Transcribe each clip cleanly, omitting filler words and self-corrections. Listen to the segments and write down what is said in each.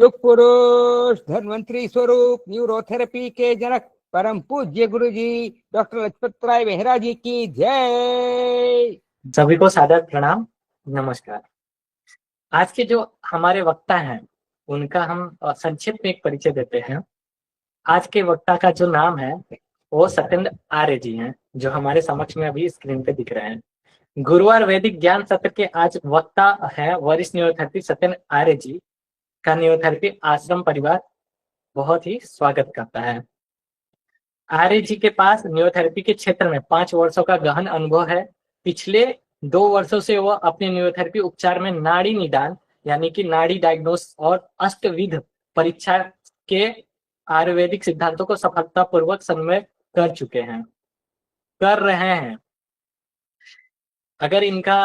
युग पुरुष धन्वंतरी स्वरूप न्यूरोथेरेपी के जनक परम पूज्य गुरु जी डॉक्टर लजपत राय मेहरा जी की जय। सभी को सादर प्रणाम, नमस्कार। आज के जो हमारे वक्ता हैं उनका हम संक्षिप्त में एक परिचय देते हैं। आज के वक्ता का जो नाम है वो सत्येंद्र आर्य जी हैं, जो हमारे समक्ष में अभी स्क्रीन पे दिख रहे हैं। गुरुवार वैदिक ज्ञान सत्र के आज वक्ता है वरिष्ठ न्यूरोथेरेपी सत्येंद्र आर्य जी का न्यूरोथेरेपी आश्रम परिवार बहुत ही स्वागत करता है। आर्य जी के पास न्यूरोथेरेपी के क्षेत्र में 5 वर्षों का गहन अनुभव है। पिछले 2 वर्षों से वह अपने न्यूरोथेरेपी उपचार में नाड़ी निदान यानी कि नाड़ी डायग्नोस और अष्टविध परीक्षा के आयुर्वेदिक सिद्धांतों को सफलतापूर्वक समन्वय कर रहे हैं। अगर इनका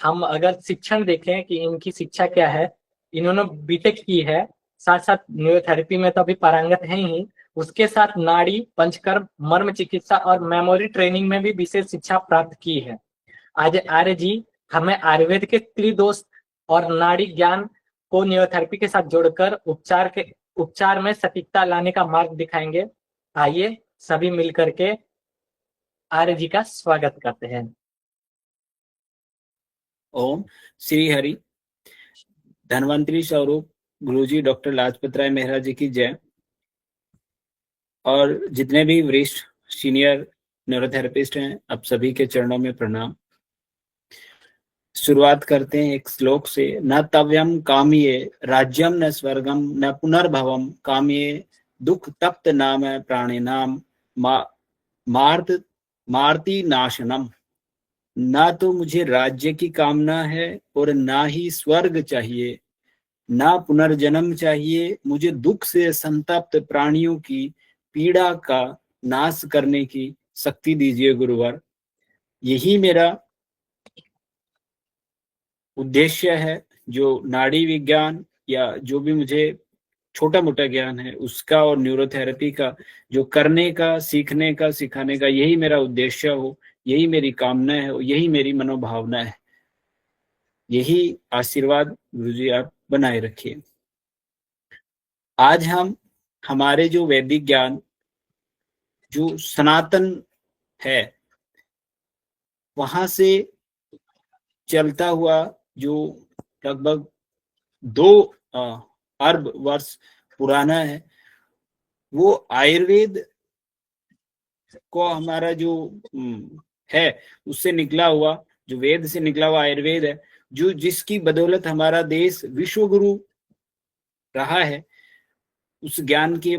हम अगर शिक्षण देखें कि इनकी शिक्षा क्या है, इन्होंने बीटेक की है, साथ साथ न्यूरोथेरेपी में तो अभी पारंगत है ही, उसके साथ नाड़ी पंचकर्म मर्म चिकित्सा और मेमोरी ट्रेनिंग में भी विशेष शिक्षा प्राप्त की है। आज आर्य जी हमें आयुर्वेद के त्रिदोष और नाड़ी ज्ञान को न्यूरोथेरेपी के साथ जोड़कर उपचार में सटीकता लाने का मार्ग दिखाएंगे। आइए सभी मिलकर के आर्य जी का स्वागत करते हैं। ओम श्री हरि। धन्वंतरी स्वरूप गुरुजी डॉक्टर लाजपत राय मेहरा जी की जय। और जितने भी वरिष्ठ सीनियर न्यूरोथेरेपिस्ट हैं, आप सभी के चरणों में प्रणाम। शुरुआत करते हैं एक श्लोक से। न तव्यम कामिये राज्यम न स्वर्गम न पुनर्भवम कामिये दुख तप्त नाम प्राणी नाम मार्ति नाशनम। ना तो मुझे राज्य की कामना है और ना ही स्वर्ग चाहिए, ना पुनर्जन्म चाहिए। मुझे दुख से संतप्त प्राणियों की पीड़ा का नाश करने की शक्ति दीजिए गुरुवर। यही मेरा उद्देश्य है। जो नाड़ी विज्ञान या जो भी मुझे छोटा मोटा ज्ञान है उसका और न्यूरोथेरेपी का जो करने का, सीखने का, सिखाने का, यही मेरा उद्देश्य हो, यही मेरी कामना है, यही मेरी मनोभावना है। यही आशीर्वाद गुरुजी आप बनाए रखिए। आज हम हमारे जो वैदिक ज्ञान जो सनातन है वहां से चलता हुआ जो लगभग 2 अरब वर्ष पुराना है, वो आयुर्वेद को हमारा जो है उससे निकला हुआ, जो वेद से निकला हुआ आयुर्वेद है, जो जिसकी बदौलत हमारा देश विश्व गुरु रहा है। उस ज्ञान के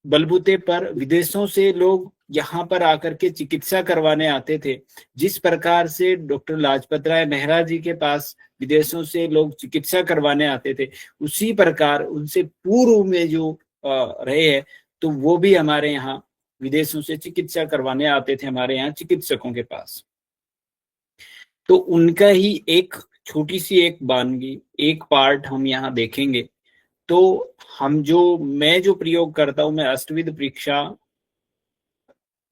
बलबूते पर विदेशों से लोग यहाँ पर आकर के चिकित्सा करवाने आते थे। जिस प्रकार से डॉक्टर लाजपत राय मेहरा जी के पास विदेशों से लोग चिकित्सा करवाने आते थे, उसी प्रकार उनसे पूर्व में जो रहे हैं, तो वो भी हमारे यहाँ विदेशों से चिकित्सा करवाने आते थे हमारे यहाँ चिकित्सकों के पास। तो उनका ही एक छोटी सी एक वानगी, एक पार्ट हम यहाँ देखेंगे। तो मैं जो प्रयोग करता हूँ, मैं अष्टविध परीक्षा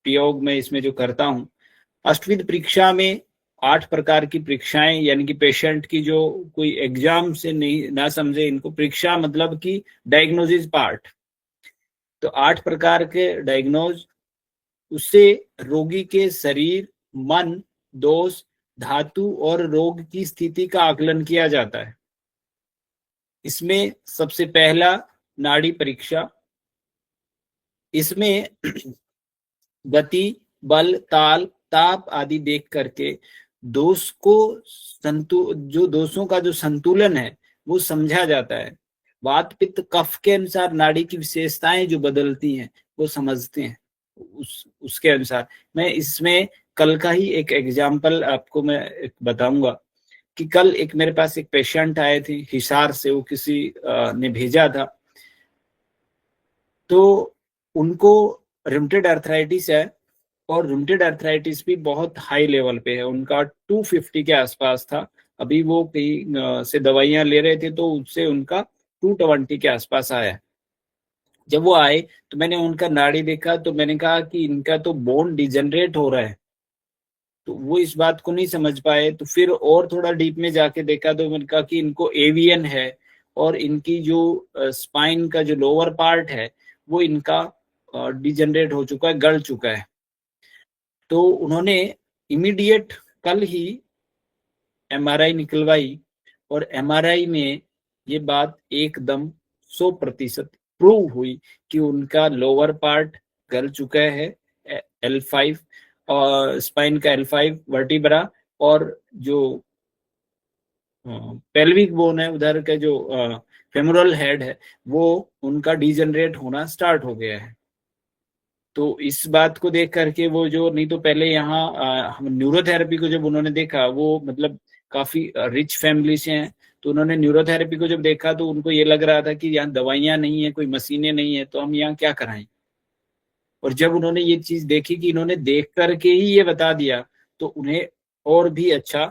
प्रयोग में इसमें जो करता हूँ, अष्टविध परीक्षा में 8 प्रकार की परीक्षाएं, यानी कि पेशेंट की जो कोई एग्जाम से नहीं ना समझे इनको, परीक्षा मतलब कि डायग्नोसिस पार्ट। तो 8 प्रकार के डायग्नोज, उससे रोगी के शरीर, मन, दोष, धातु और रोग की स्थिति का आकलन किया जाता है। इसमें सबसे पहला नाड़ी परीक्षा। इसमें गति, बल, ताल, ताप आदि देख करके दोष को जो दोषों का जो संतुलन है वो समझा जाता है। वात पित्त कफ के अनुसार नाड़ी की विशेषताएं जो बदलती हैं वो समझते हैं। उसके अनुसार मैं इसमें कल का ही एक एग्जाम्पल आपको मैं बताऊंगा कि कल एक मेरे पास एक पेशेंट आए थे हिसार से, वो किसी ने भेजा था। तो उनको रूमेटॉइड अर्थराइटिस है और रूमेटॉइड अर्थराइटिस भी बहुत हाई लेवल पे है। उनका 250 के आसपास था। अभी वो कहीं से दवाइयां ले रहे थे तो उससे उनका 220 के आसपास आया। जब वो आए तो मैंने उनका नाड़ी देखा, तो मैंने कहा कि इनका तो बोन डिजेनरेट हो रहा है। तो वो इस बात को नहीं समझ पाए। तो फिर और थोड़ा डीप में जाके देखा तो मैंने कहा कि इनको एवीएन है और इनकी जो स्पाइन का जो लोअर पार्ट है वो इनका डिजनरेट हो चुका है, गल चुका है। तो उन्होंने इमीडिएट कल ही एमआरआई निकलवाई और एमआरआई में ये बात एकदम 100% प्रूव हुई कि उनका लोअर पार्ट गल चुका है, L5 और स्पाइन का L5 वर्टिब्रा, और जो पेल्विक बोन है उधर का जो फेमोरल हेड है वो उनका डिजनरेट होना स्टार्ट हो गया है। तो इस बात को देख करके वो जो नहीं तो पहले यहाँ हम न्यूरोथेरेपी को जब उन्होंने देखा, वो मतलब काफी रिच फैमिली से हैं, तो उन्होंने न्यूरोथेरेपी को जब देखा तो उनको ये लग रहा था कि यहाँ दवाइयां नहीं है, कोई मशीनें नहीं है, तो हम यहाँ क्या कराएं। और जब उन्होंने ये चीज देखी कि इन्होंने देख करके ही ये बता दिया, तो उन्हें और भी अच्छा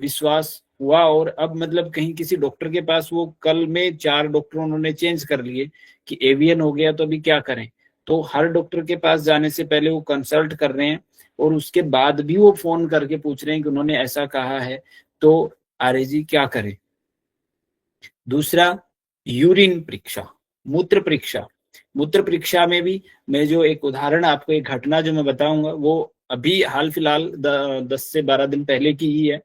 विश्वास हुआ। और अब मतलब कहीं किसी डॉक्टर के पास, वो कल में 4 डॉक्टर उन्होंने चेंज कर लिए कि एवियन हो गया तो अभी क्या करें। तो हर डॉक्टर के पास जाने से पहले वो कंसल्ट कर रहे हैं और उसके बाद भी वो फोन करके पूछ रहे हैं कि उन्होंने ऐसा कहा है तो आरएजी क्या करें। दूसरा, यूरिन परीक्षा, मूत्र परीक्षा। मूत्र परीक्षा में भी मैं जो एक उदाहरण, आपको एक घटना जो मैं बताऊंगा वो अभी हाल फिलहाल 10 से 12 दिन पहले की ही है।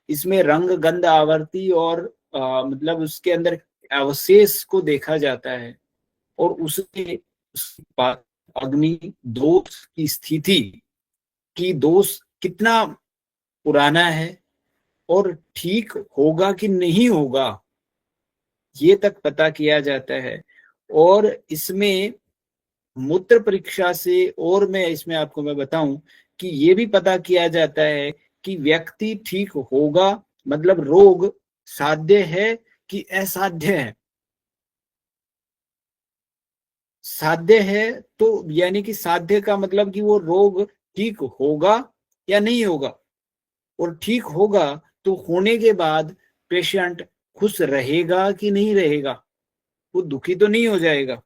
इसमें रंग गंध आवर्ती और मतलब उसके अंदर अवशेष को देखा जाता है और उसके बाद अग्नि दोष की स्थिति की, दोष कितना पुराना है और ठीक होगा कि नहीं होगा ये तक पता किया जाता है। और इसमें मूत्र परीक्षा से, और मैं इसमें आपको मैं बताऊं कि ये भी पता किया जाता है कि व्यक्ति ठीक होगा, मतलब रोग साध्य है कि असाध्य है। साध्य है तो यानी कि साध्य का मतलब कि वो रोग ठीक होगा या नहीं होगा, और ठीक होगा तो होने के बाद पेशेंट खुश रहेगा कि नहीं रहेगा, वो दुखी तो नहीं हो जाएगा,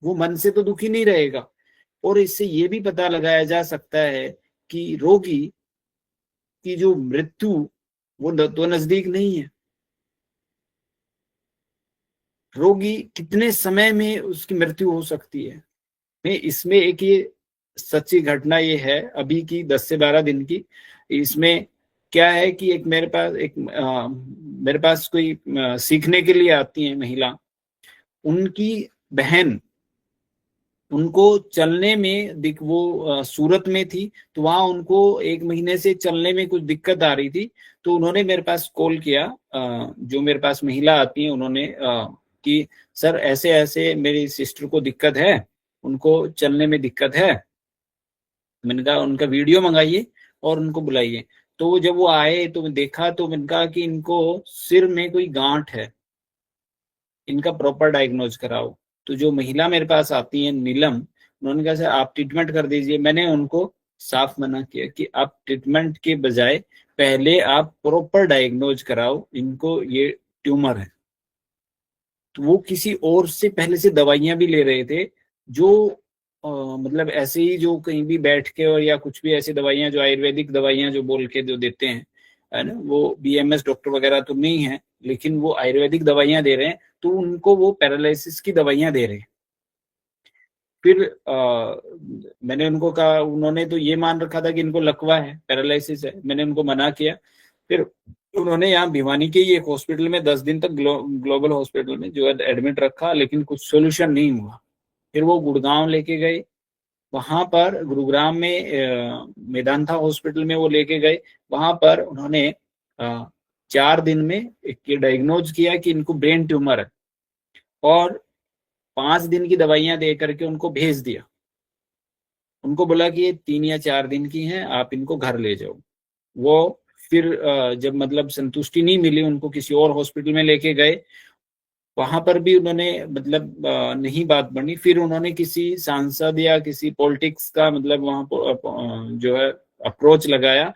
वो मन से तो दुखी नहीं रहेगा। और इससे ये भी पता लगाया जा सकता है कि रोगी की जो मृत्यु वो तो नजदीक नहीं है, रोगी कितने समय में उसकी मृत्यु हो सकती है। मैं इसमें एक ये सच्ची घटना ये है अभी की 10 से 12 दिन की। इसमें क्या है कि एक मेरे पास कोई सीखने के लिए आती है महिला, उनकी बहन, उनको चलने में वो सूरत में थी, तो वहां उनको 1 महीने से चलने में कुछ दिक्कत आ रही थी। तो उन्होंने मेरे पास कॉल किया, जो मेरे पास महिला आती है, उन्होंने कि सर ऐसे ऐसे मेरी सिस्टर को दिक्कत है, उनको चलने में दिक्कत है। मैंने कहा उनका वीडियो मंगाइए और उनको बुलाइए। तो जब वो आए तो मैं देखा, तो मैंने कहा कि इनको सिर में कोई गांठ है, इनका प्रॉपर डायग्नोज कराओ। तो जो महिला मेरे पास आती है नीलम, उन्होंने कहा सर आप ट्रीटमेंट कर दीजिए। मैंने उनको साफ मना किया कि आप ट्रीटमेंट के बजाय पहले आप प्रॉपर डायग्नोज कराओ, इनको ये ट्यूमर है। तो वो किसी और से पहले से दवाइयां भी ले रहे थे, जो मतलब ऐसे ही जो कहीं भी बैठ के और या कुछ भी ऐसी दवाइयां जो आयुर्वेदिक दवाइयां जो बोल के जो देते हैं, है ना, वो बीएमएस डॉक्टर वगैरह तो नहीं है, लेकिन वो आयुर्वेदिक दवाइयां दे रहे हैं, तो उनको वो पैरालिसिस की दवाइयां दे रहे हैं। फिर मैंने उनको कहा, उन्होंने तो ये मान रखा था कि इनको लकवा है, पैरालिसिस है। मैंने उनको मना किया। फिर उन्होंने यहाँ भिवानी के एक हॉस्पिटल में 10 दिन तक ग्लोबल हॉस्पिटल में जो है एडमिट रखा, लेकिन कुछ सोल्यूशन नहीं हुआ। फिर वो गुड़गांव लेके गए, वहां पर गुरुग्राम में मेदांता हॉस्पिटल में वो लेके गए। वहां पर उन्होंने 4 दिन में एक डायग्नोज किया कि इनको ब्रेन ट्यूमर है, और 5 दिन की दवाइयां दे करके उनको भेज दिया। उनको बोला कि ये 3 या 4 दिन की हैं, आप इनको घर ले जाओ। वो फिर जब मतलब संतुष्टि नहीं मिली, उनको किसी और हॉस्पिटल में लेके गए, वहां पर भी उन्होंने मतलब नहीं बात बनी। फिर उन्होंने किसी सांसद या किसी पॉलिटिक्स का मतलब वहां पर जो है अप्रोच लगाया,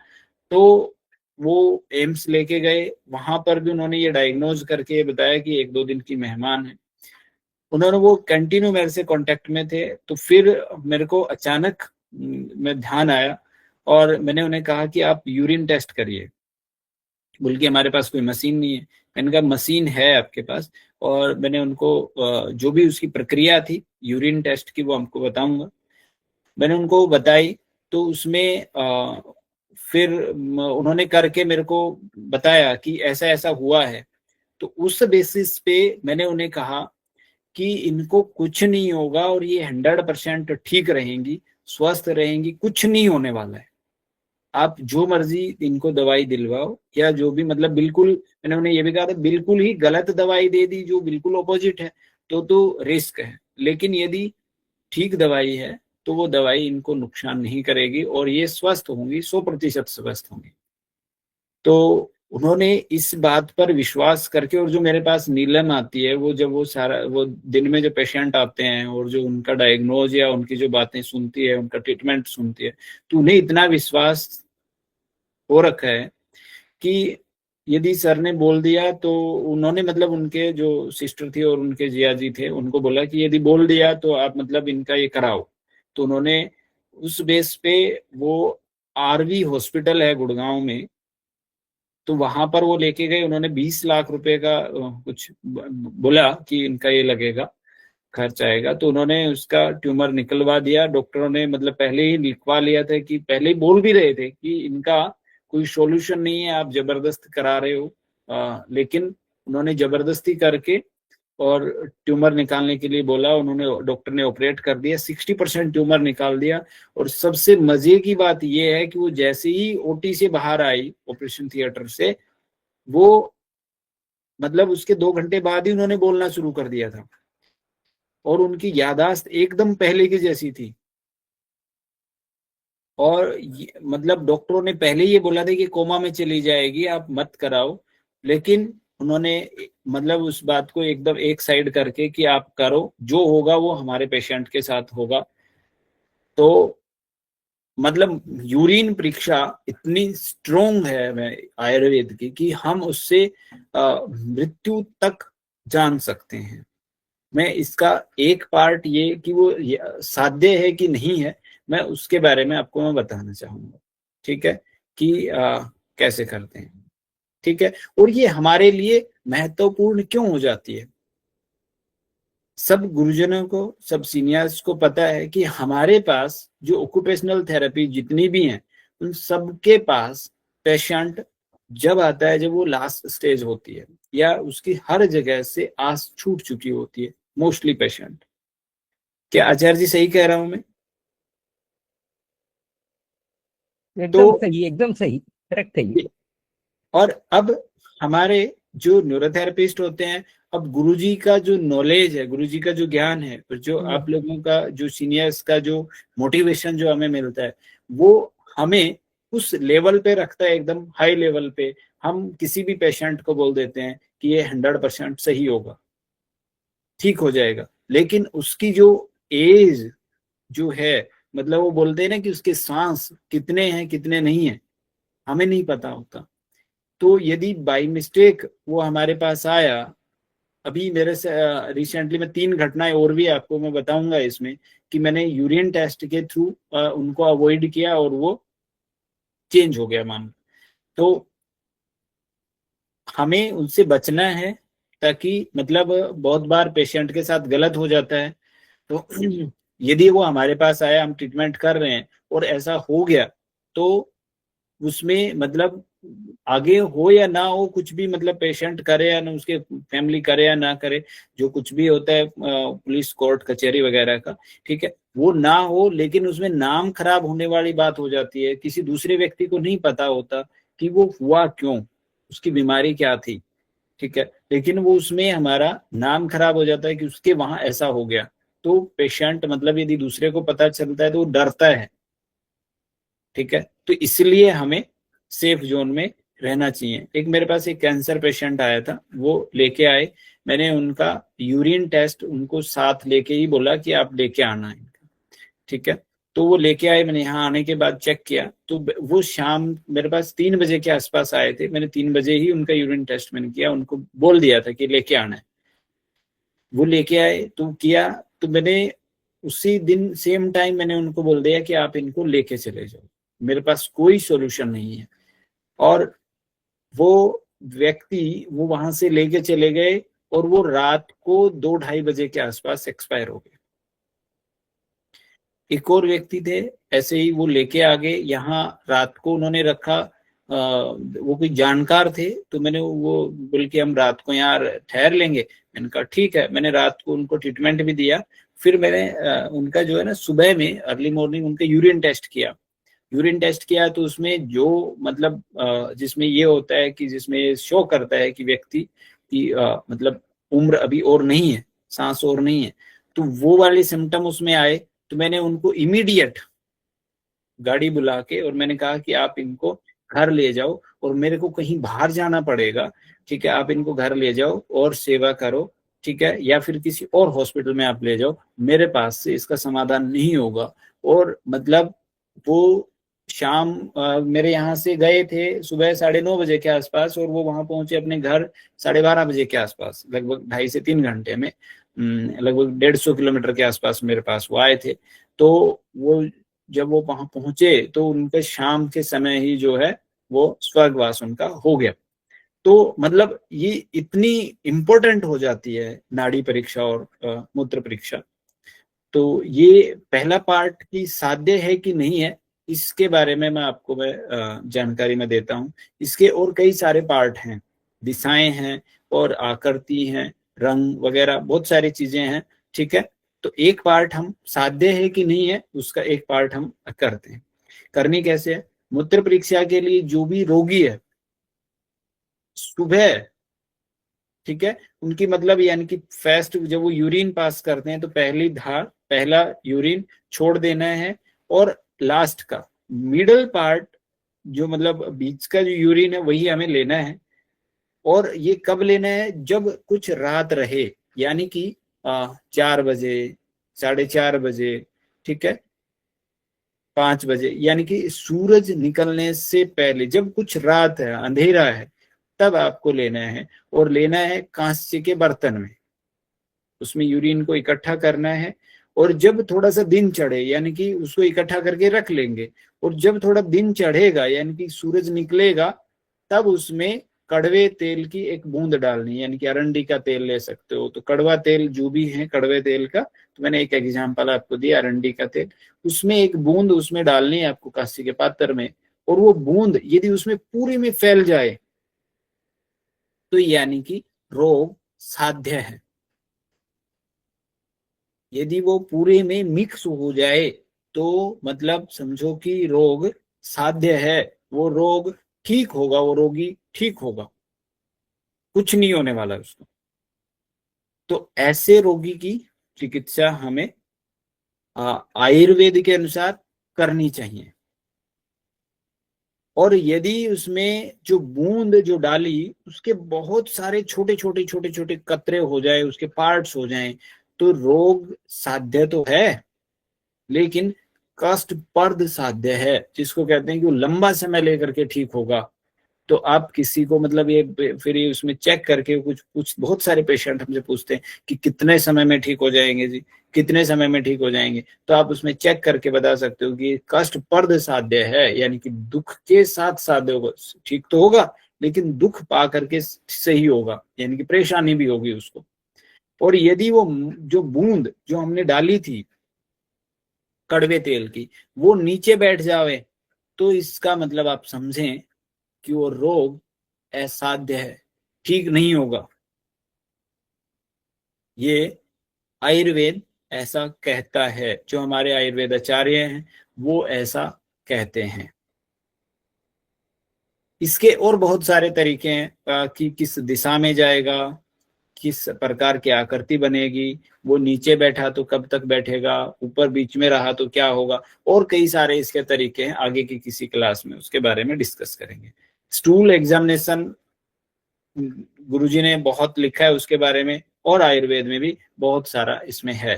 तो वो एम्स लेके गए। वहां पर भी उन्होंने ये डायग्नोज करके बताया कि 1-2 दिन की मेहमान है। उन्होंने वो कंटिन्यू मेरे से कांटेक्ट में थे। तो फिर मेरे को अचानक में ध्यान आया और मैंने उन्हें कहा कि आप यूरिन टेस्ट करिए। बल्कि हमारे पास कोई मशीन नहीं है। मैंने कहा मशीन है आपके पास, और मैंने उनको जो भी उसकी प्रक्रिया थी यूरिन टेस्ट की वो हमको बताऊंगा, मैंने उनको बताई। तो उसमें फिर उन्होंने करके मेरे को बताया कि ऐसा ऐसा हुआ है। तो उस बेसिस पे मैंने उन्हें कहा कि इनको कुछ नहीं होगा और ये 100% ठीक रहेंगी, स्वस्थ रहेंगी, कुछ नहीं होने वाला है। आप जो मर्जी इनको दवाई दिलवाओ या जो भी, मतलब बिल्कुल, मैंने उन्हें ये भी कहा था बिल्कुल ही गलत दवाई दे दी जो बिल्कुल ऑपोजिट है तो रिस्क है, लेकिन यदि ठीक दवाई है तो वो दवाई इनको नुकसान नहीं करेगी और ये स्वस्थ होंगी, 100% स्वस्थ होंगी। तो उन्होंने इस बात पर विश्वास करके, और जो मेरे पास नीलम आती है, वो जब वो सारा वो दिन में जो पेशेंट आते हैं और जो उनका डायग्नोज या उनकी जो बातें सुनती है, उनका ट्रीटमेंट सुनती है, तो उन्हें इतना विश्वास हो रखा है कि यदि सर ने बोल दिया तो उन्होंने, मतलब उनके जो सिस्टर थी और उनके जिया जी थे, उनको बोला कि यदि बोल दिया तो आप मतलब इनका ये कराओ। तो उन्होंने उस बेस पे वो आरवी हॉस्पिटल है गुड़गांव में, तो वहां पर वो लेके गए। उन्होंने 20 लाख रुपए का कुछ बोला कि इनका ये लगेगा, खर्च आएगा। तो उन्होंने उसका ट्यूमर निकलवा दिया। डॉक्टरों ने मतलब पहले ही लिखवा लिया था, कि पहले ही बोल भी रहे थे कि इनका कोई सॉल्यूशन नहीं है, आप जबरदस्त करा रहे हो। लेकिन उन्होंने जबरदस्ती करके और ट्यूमर निकालने के लिए बोला। उन्होंने, डॉक्टर ने ऑपरेट कर दिया, 60% ट्यूमर निकाल दिया। और सबसे मजे की बात यह है कि वो जैसे ही ओटी से बाहर आई, ऑपरेशन थिएटर से, वो मतलब उसके 2 घंटे बाद ही उन्होंने बोलना शुरू कर दिया था और उनकी याददाश्त एकदम पहले की जैसी थी। और मतलब डॉक्टरों ने पहले ये बोला था कि कोमा में चली जाएगी, आप मत कराओ, लेकिन उन्होंने मतलब उस बात को एकदम एक साइड करके कि आप करो, जो होगा वो हमारे पेशेंट के साथ होगा। तो मतलब यूरिन परीक्षा इतनी स्ट्रोंग है आयुर्वेद की कि हम उससे मृत्यु तक जान सकते हैं। मैं इसका एक पार्ट ये कि वो साध्य है कि नहीं है, मैं उसके बारे में आपको मैं बताना चाहूंगा। ठीक है, कि कैसे करते हैं। ठीक है, और ये हमारे लिए महत्वपूर्ण क्यों हो जाती है। सब गुरुजनों को, सब सीनियर्स को पता है कि हमारे पास जो ऑक्यूपेशनल थेरेपी जितनी भी हैं, उन सबके पास पेशेंट जब आता है जब वो लास्ट स्टेज होती है या उसकी हर जगह से आस छूट चुकी होती है, मोस्टली पेशेंट। क्या आचार्य जी सही कह रहा हूं मैं? एकदम सही, एकदम सही, करेक्ट है ये। और अब हमारे जो न्यूरोथेरेपिस्ट होते हैं, अब गुरुजी का जो नॉलेज है, गुरुजी का जो ज्ञान है, और जो आप लोगों का जो सीनियर्स का जो मोटिवेशन जो हमें मिलता है, वो हमें उस लेवल पे रखता है, एकदम हाई लेवल पे। हम किसी भी पेशेंट को बोल देते हैं कि ये 100% सही होगा, ठीक हो जाएगा। लेकिन उसकी जो एज जो है, मतलब वो बोलते हैं ना कि उसके सांस कितने हैं कितने नहीं है, हमें नहीं पता होता। तो यदि बाई मिस्टेक वो हमारे पास आया, अभी मेरे से रिसेंटली में 3 घटनाएं और भी आपको मैं बताऊंगा इसमें, कि मैंने यूरिन टेस्ट के थ्रू उनको अवॉइड किया और वो चेंज हो गया मान। तो हमें उनसे बचना है, ताकि मतलब बहुत बार पेशेंट के साथ गलत हो जाता है। तो यदि वो हमारे पास आया, हम ट्रीटमेंट कर रहे हैं और ऐसा हो गया, तो उसमें मतलब आगे हो या ना हो कुछ भी, मतलब पेशेंट करे या ना, उसके फैमिली करे या ना करे, जो कुछ भी होता है पुलिस कोर्ट कचहरी वगैरह का, ठीक है, वो ना हो। लेकिन उसमें नाम खराब होने वाली बात हो जाती है। किसी दूसरे व्यक्ति को नहीं पता होता कि वो हुआ क्यों, उसकी बीमारी क्या थी, ठीक है, लेकिन वो उसमें हमारा नाम खराब हो जाता है कि उसके वहां ऐसा हो गया। तो पेशेंट मतलब यदि दूसरे को पता चलता है तो वो डरता है। ठीक है, तो इसलिए हमें सेफ जोन में रहना चाहिए। एक मेरे पास एक कैंसर पेशेंट आया था, वो लेके आए, मैंने उनका यूरिन टेस्ट उनको साथ लेके ही बोला कि आप लेके आना है इनका। ठीक है, तो वो लेके आए। मैंने यहाँ आने के बाद चेक किया, तो वो शाम मेरे पास 3 बजे के आसपास आए थे। मैंने 3 बजे ही उनका यूरिन टेस्ट मैंने किया, उनको बोल दिया था कि लेके आना है। वो लेके आए तो किया, तो मैंने उसी दिन सेम टाइम मैंने उनको बोल दिया कि आप इनको लेके चले जाओ, मेरे पास कोई सॉल्यूशन नहीं है। और वो व्यक्ति वो वहां से लेके चले गए और वो रात को 2-2:30 बजे के आसपास एक्सपायर हो गए। एक और व्यक्ति थे ऐसे ही, वो लेके आ गए यहाँ, रात को उन्होंने रखा। वो कोई जानकार थे, तो मैंने वो बोल के हम रात को यहाँ ठहर लेंगे। मैंने कहा ठीक है। मैंने रात को उनको ट्रीटमेंट भी दिया। फिर मैंने उनका जो है ना सुबह में अर्ली मॉर्निंग उनका यूरिन टेस्ट किया। यूरिन टेस्ट किया तो उसमें जो मतलब जिसमें ये होता है कि जिसमें शो करता है कि व्यक्ति की मतलब उम्र अभी और नहीं है, सांस और नहीं है, तो वो वाले सिम्टम उसमें आए। तो मैंने उनको इमीडिएट गाड़ी बुला के और मैंने कहा कि आप इनको घर ले जाओ, और मेरे को कहीं बाहर जाना पड़ेगा, ठीक है, आप इनको घर ले जाओ और सेवा करो, ठीक है, या फिर किसी और हॉस्पिटल में आप ले जाओ, मेरे पास से इसका समाधान नहीं होगा। और मतलब वो शाम मेरे यहाँ से गए थे सुबह 9:30 बजे के आसपास, और वो वहां पहुंचे अपने घर 12:30 बजे के आसपास, लगभग 2.5 से 3 घंटे में, लगभग 150 किलोमीटर के आसपास मेरे पास वो आए थे। तो वो जब वो वहां पहुंचे तो उनके शाम के समय ही जो है वो स्वर्गवास उनका हो गया। तो मतलब ये इतनी इम्पोर्टेंट हो जाती है नाड़ी परीक्षा और मूत्र परीक्षा। तो ये पहला पार्ट की साध्य है कि नहीं है, इसके बारे में मैं आपको जानकारी में देता हूँ। इसके और कई सारे पार्ट हैं, दिशाएं हैं और आकृति हैं, रंग वगैरह बहुत सारी चीजें हैं, ठीक है। तो एक पार्ट हम साध्य है कि नहीं है उसका एक पार्ट हम करते हैं। करनी कैसे है? मूत्र परीक्षा के लिए जो भी रोगी है सुबह, ठीक है, उनकी मतलब यानी कि फर्स्ट जब वो यूरिन पास करते हैं तो पहला यूरिन छोड़ देना है, और लास्ट का मिडल पार्ट जो मतलब बीच का जो यूरिन है वही हमें लेना है। और ये कब लेना है? जब कुछ रात रहे, यानी कि 4 बजे, 4:30 बजे, ठीक है, 5 बजे, यानी कि सूरज निकलने से पहले, जब कुछ रात है, अंधेरा है, तब आपको लेना है। और लेना है कांस्य के बर्तन में, उसमें यूरिन को इकट्ठा करना है। और जब थोड़ा सा दिन चढ़े, यानी कि उसको इकट्ठा करके रख लेंगे, और जब थोड़ा दिन चढ़ेगा यानी कि सूरज निकलेगा, तब उसमें कड़वे तेल की एक बूंद डालनी, यानी कि अरंडी का तेल ले सकते हो, तो कड़वा तेल जो भी है कड़वे तेल का, तो मैंने एक एग्जांपल आपको दिया अरंडी का तेल, उसमें एक बूंद उसमें डालनी है आपको कांस्य के पात्र में। और वो बूंद यदि उसमें पूरी में फैल जाए तो यानी कि रोग साध्य है। यदि वो पूरे में मिक्स हो जाए तो मतलब समझो कि रोग साध्य है, वो रोग ठीक होगा, वो रोगी ठीक होगा, कुछ नहीं होने वाला उसको। तो ऐसे रोगी की चिकित्सा हमें आयुर्वेद के अनुसार करनी चाहिए। और यदि उसमें जो बूंद जो डाली उसके बहुत सारे छोटे छोटे कतरे हो जाए, उसके पार्ट्स हो जाएं, तो रोग साध्य तो है लेकिन कष्टप्रद साध्य है, जिसको कहते हैं कि वो लंबा समय लेकर के ठीक होगा। तो आप किसी को मतलब ये फिर ये उसमें चेक करके कुछ बहुत सारे पेशेंट हमसे पूछते हैं कि कितने समय में ठीक हो जाएंगे जी, कितने समय में ठीक हो जाएंगे, तो आप उसमें चेक करके बता सकते हो कि कष्टप्रद साध्य है, यानी कि दुख के साथ साध्य होगा, ठीक तो होगा लेकिन दुख पा करके सही होगा, यानी कि परेशानी भी होगी उसको। और यदि वो जो बूंद जो हमने डाली थी कड़वे तेल की वो नीचे बैठ जावे, तो इसका मतलब आप समझें कि वो रोग असाध्य है, ठीक नहीं होगा। ये आयुर्वेद ऐसा कहता है, जो हमारे आयुर्वेद आचार्य हैं वो ऐसा कहते हैं। इसके और बहुत सारे तरीके हैं कि किस दिशा में जाएगा, किस प्रकार की आकृति बनेगी, वो नीचे बैठा तो कब तक बैठेगा, ऊपर बीच में रहा तो क्या होगा, और कई सारे इसके तरीके हैं। आगे की किसी क्लास में उसके बारे में डिस्कस करेंगे। स्टूल एग्जामिनेशन गुरुजी ने बहुत लिखा है उसके बारे में, और आयुर्वेद में भी बहुत सारा इसमें है।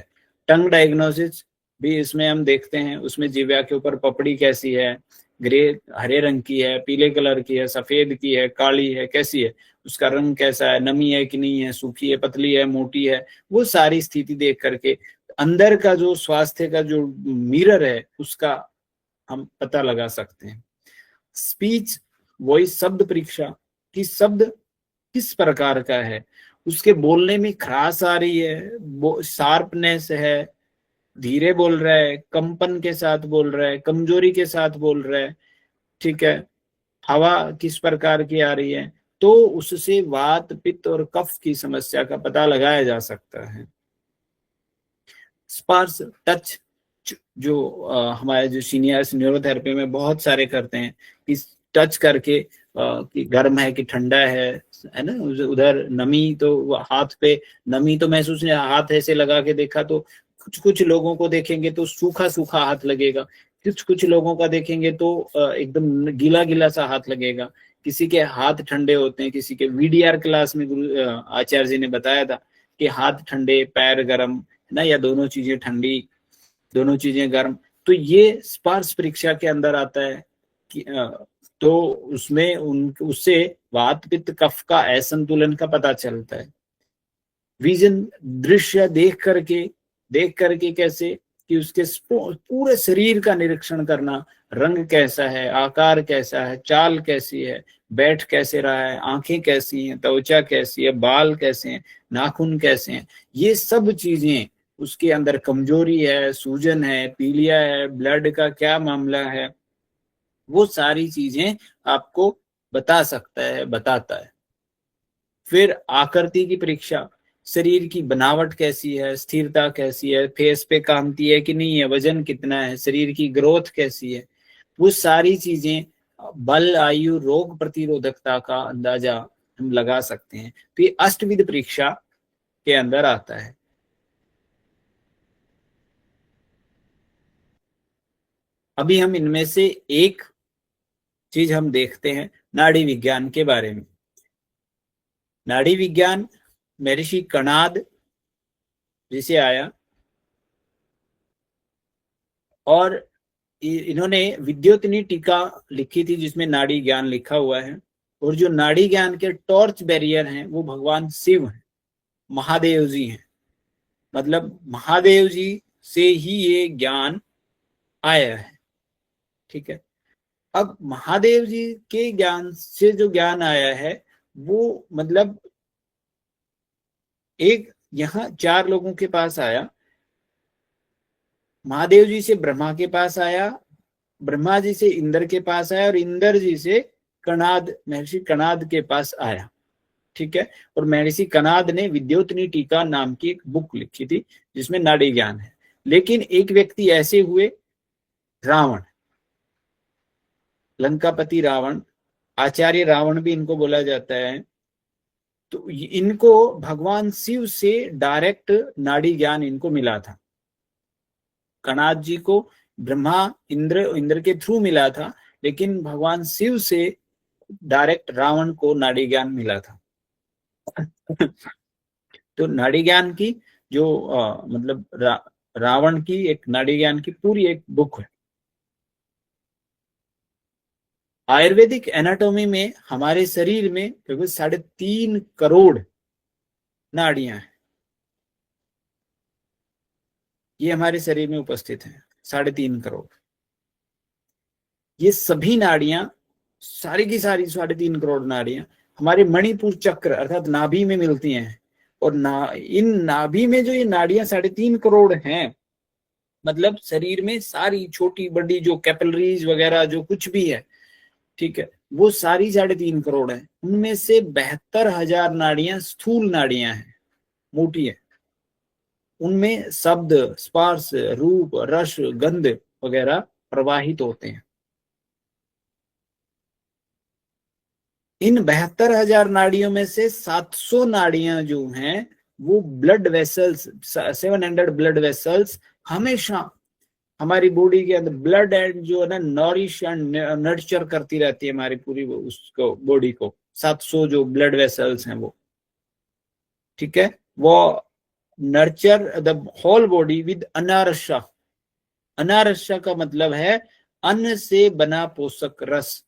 टंग डायग्नोसिस भी इसमें हम देखते हैं, उसमें जीवा के ऊपर पपड़ी कैसी है, ग्रे हरे रंग की है, पीले कलर की है, सफेद की है, काली है, कैसी है, उसका रंग कैसा है, नमी है कि नहीं है, सूखी है, पतली है, मोटी है, वो सारी स्थिति देख करके अंदर का जो स्वास्थ्य का जो मिरर है उसका हम पता लगा सकते हैं। स्पीच वॉइस शब्द परीक्षा, कि शब्द किस प्रकार का है, उसके बोलने में खराश आ रही है, शार्पनेस है, धीरे बोल रहा है, कंपन के साथ बोल रहा है, कमजोरी के साथ बोल रहा है, ठीक है, हवा किस प्रकार की आ रही है, तो उससे वात पित्त और कफ की समस्या का पता लगाया जा सकता है। स्पर्श टच, जो हमारे जो सीनियर्स न्यूरोथेरेपी में बहुत सारे करते हैं कि टच करके कि गर्म है कि ठंडा है ना, उधर नमी तो हाथ पे नमी तो महसूस नहीं, हाथ ऐसे लगा के देखा तो कुछ कुछ लोगों को देखेंगे तो सूखा सूखा हाथ लगेगा, कुछ कुछ लोगों का देखेंगे तो एकदम गीला गीला सा हाथ लगेगा, किसी के हाथ ठंडे होते हैं, किसी के वीडीआर क्लास में आचार्य जी ने बताया था कि हाथ ठंडे पैर गर्म है ना, या दोनों चीजें ठंडी दोनों चीजें गर्म, तो ये स्पर्श परीक्षा के अंदर आता है कि तो उसमें उससे वात पित्त कफ का असंतुलन का पता चलता है। विजन दृश्य देख करके कैसे कि उसके पूरे शरीर का निरीक्षण करना, रंग कैसा है, आकार कैसा है, चाल कैसी है, बैठ कैसे रहा है, आंखें कैसी हैं, त्वचा कैसी है, बाल कैसे हैं, नाखून कैसे हैं, ये सब चीजें, उसके अंदर कमजोरी है, सूजन है, पीलिया है, ब्लड का क्या मामला है, वो सारी चीजें आपको बता सकता है, बताता है। फिर आकृति की परीक्षा, शरीर की बनावट कैसी है, स्थिरता कैसी है, फेस पे कांति है कि नहीं है, वजन कितना है, शरीर की ग्रोथ कैसी है, वो सारी चीजें, बल आयु रोग प्रतिरोधकता का अंदाजा हम लगा सकते हैं। तो ये अष्टविध परीक्षा के अंदर आता है। अभी हम इनमें से एक चीज हम देखते हैं नाड़ी विज्ञान के बारे में। नाड़ी विज्ञान महर्षि कणाद जिसे आया, और इन्होंने विद्योतनी टीका लिखी थी जिसमें नाड़ी ज्ञान लिखा हुआ है, और जो नाड़ी ज्ञान के टॉर्च बैरियर हैं वो भगवान शिव हैं, महादेव जी हैं, मतलब महादेव जी से ही ये ज्ञान आया है, ठीक है। अब महादेव जी के ज्ञान से जो ज्ञान आया है वो मतलब एक यहाँ 4 लोगों के पास आया, महादेव जी से ब्रह्मा के पास आया, ब्रह्मा जी से इंद्र के पास आया, और इंद्र जी से कणाद, महर्षि कणाद के पास आया, ठीक है। और महर्षि कणाद ने विद्योतनी टीका नाम की एक बुक लिखी थी जिसमें नाड़ी ज्ञान है। लेकिन एक व्यक्ति ऐसे हुए, रावण, लंकापति रावण, आचार्य रावण भी इनको बोला जाता है, तो इनको भगवान शिव से डायरेक्ट नाड़ी ज्ञान इनको मिला था। कणाद जी को ब्रह्मा इंद्र के थ्रू मिला था, लेकिन भगवान शिव से डायरेक्ट रावण को नाड़ी ज्ञान मिला था। तो नाड़ी ज्ञान की जो मतलब रावण की एक नाड़ी ज्ञान की पूरी एक बुक है। आयुर्वेदिक एनाटॉमी में हमारे शरीर में लगभग 3.5 करोड़ नाड़ियां हैं, ये हमारे शरीर में उपस्थित हैं 3.5 करोड़। ये सभी नाड़ियां, सारी की सारी 3.5 करोड़ नाड़ियां हमारे मणिपुर चक्र अर्थात नाभि में मिलती हैं, और इन नाभि में जो ये नाड़ियां 3.5 करोड़ हैं, मतलब शरीर में सारी छोटी बड़ी जो कैपिलरीज वगैरह जो कुछ भी है, ठीक है, वो सारी 3.5 करोड़ है। उनमें से 72,000 नाड़ियां स्थूल नाड़ियां हैं, मोटी है, उनमें शब्द, स्पर्श, रूप, रस, गंध वगैरह प्रवाहित होते हैं। इन 72,000 नाड़ियों में से 700 नाड़ियां जो हैं वो ब्लड वेसल्स, 700 ब्लड वेसल्स हमेशा हमारी बॉडी के अंदर ब्लड एंड जो है ना नॉरिश एंड नर्चर करती रहती है हमारी पूरी उसको बॉडी को। 700 जो ब्लड वेसल्स हैं वो, ठीक है, वो nurture the whole body with अनारसा। अनारसा का मतलब है अन्न से बना पोषक रस।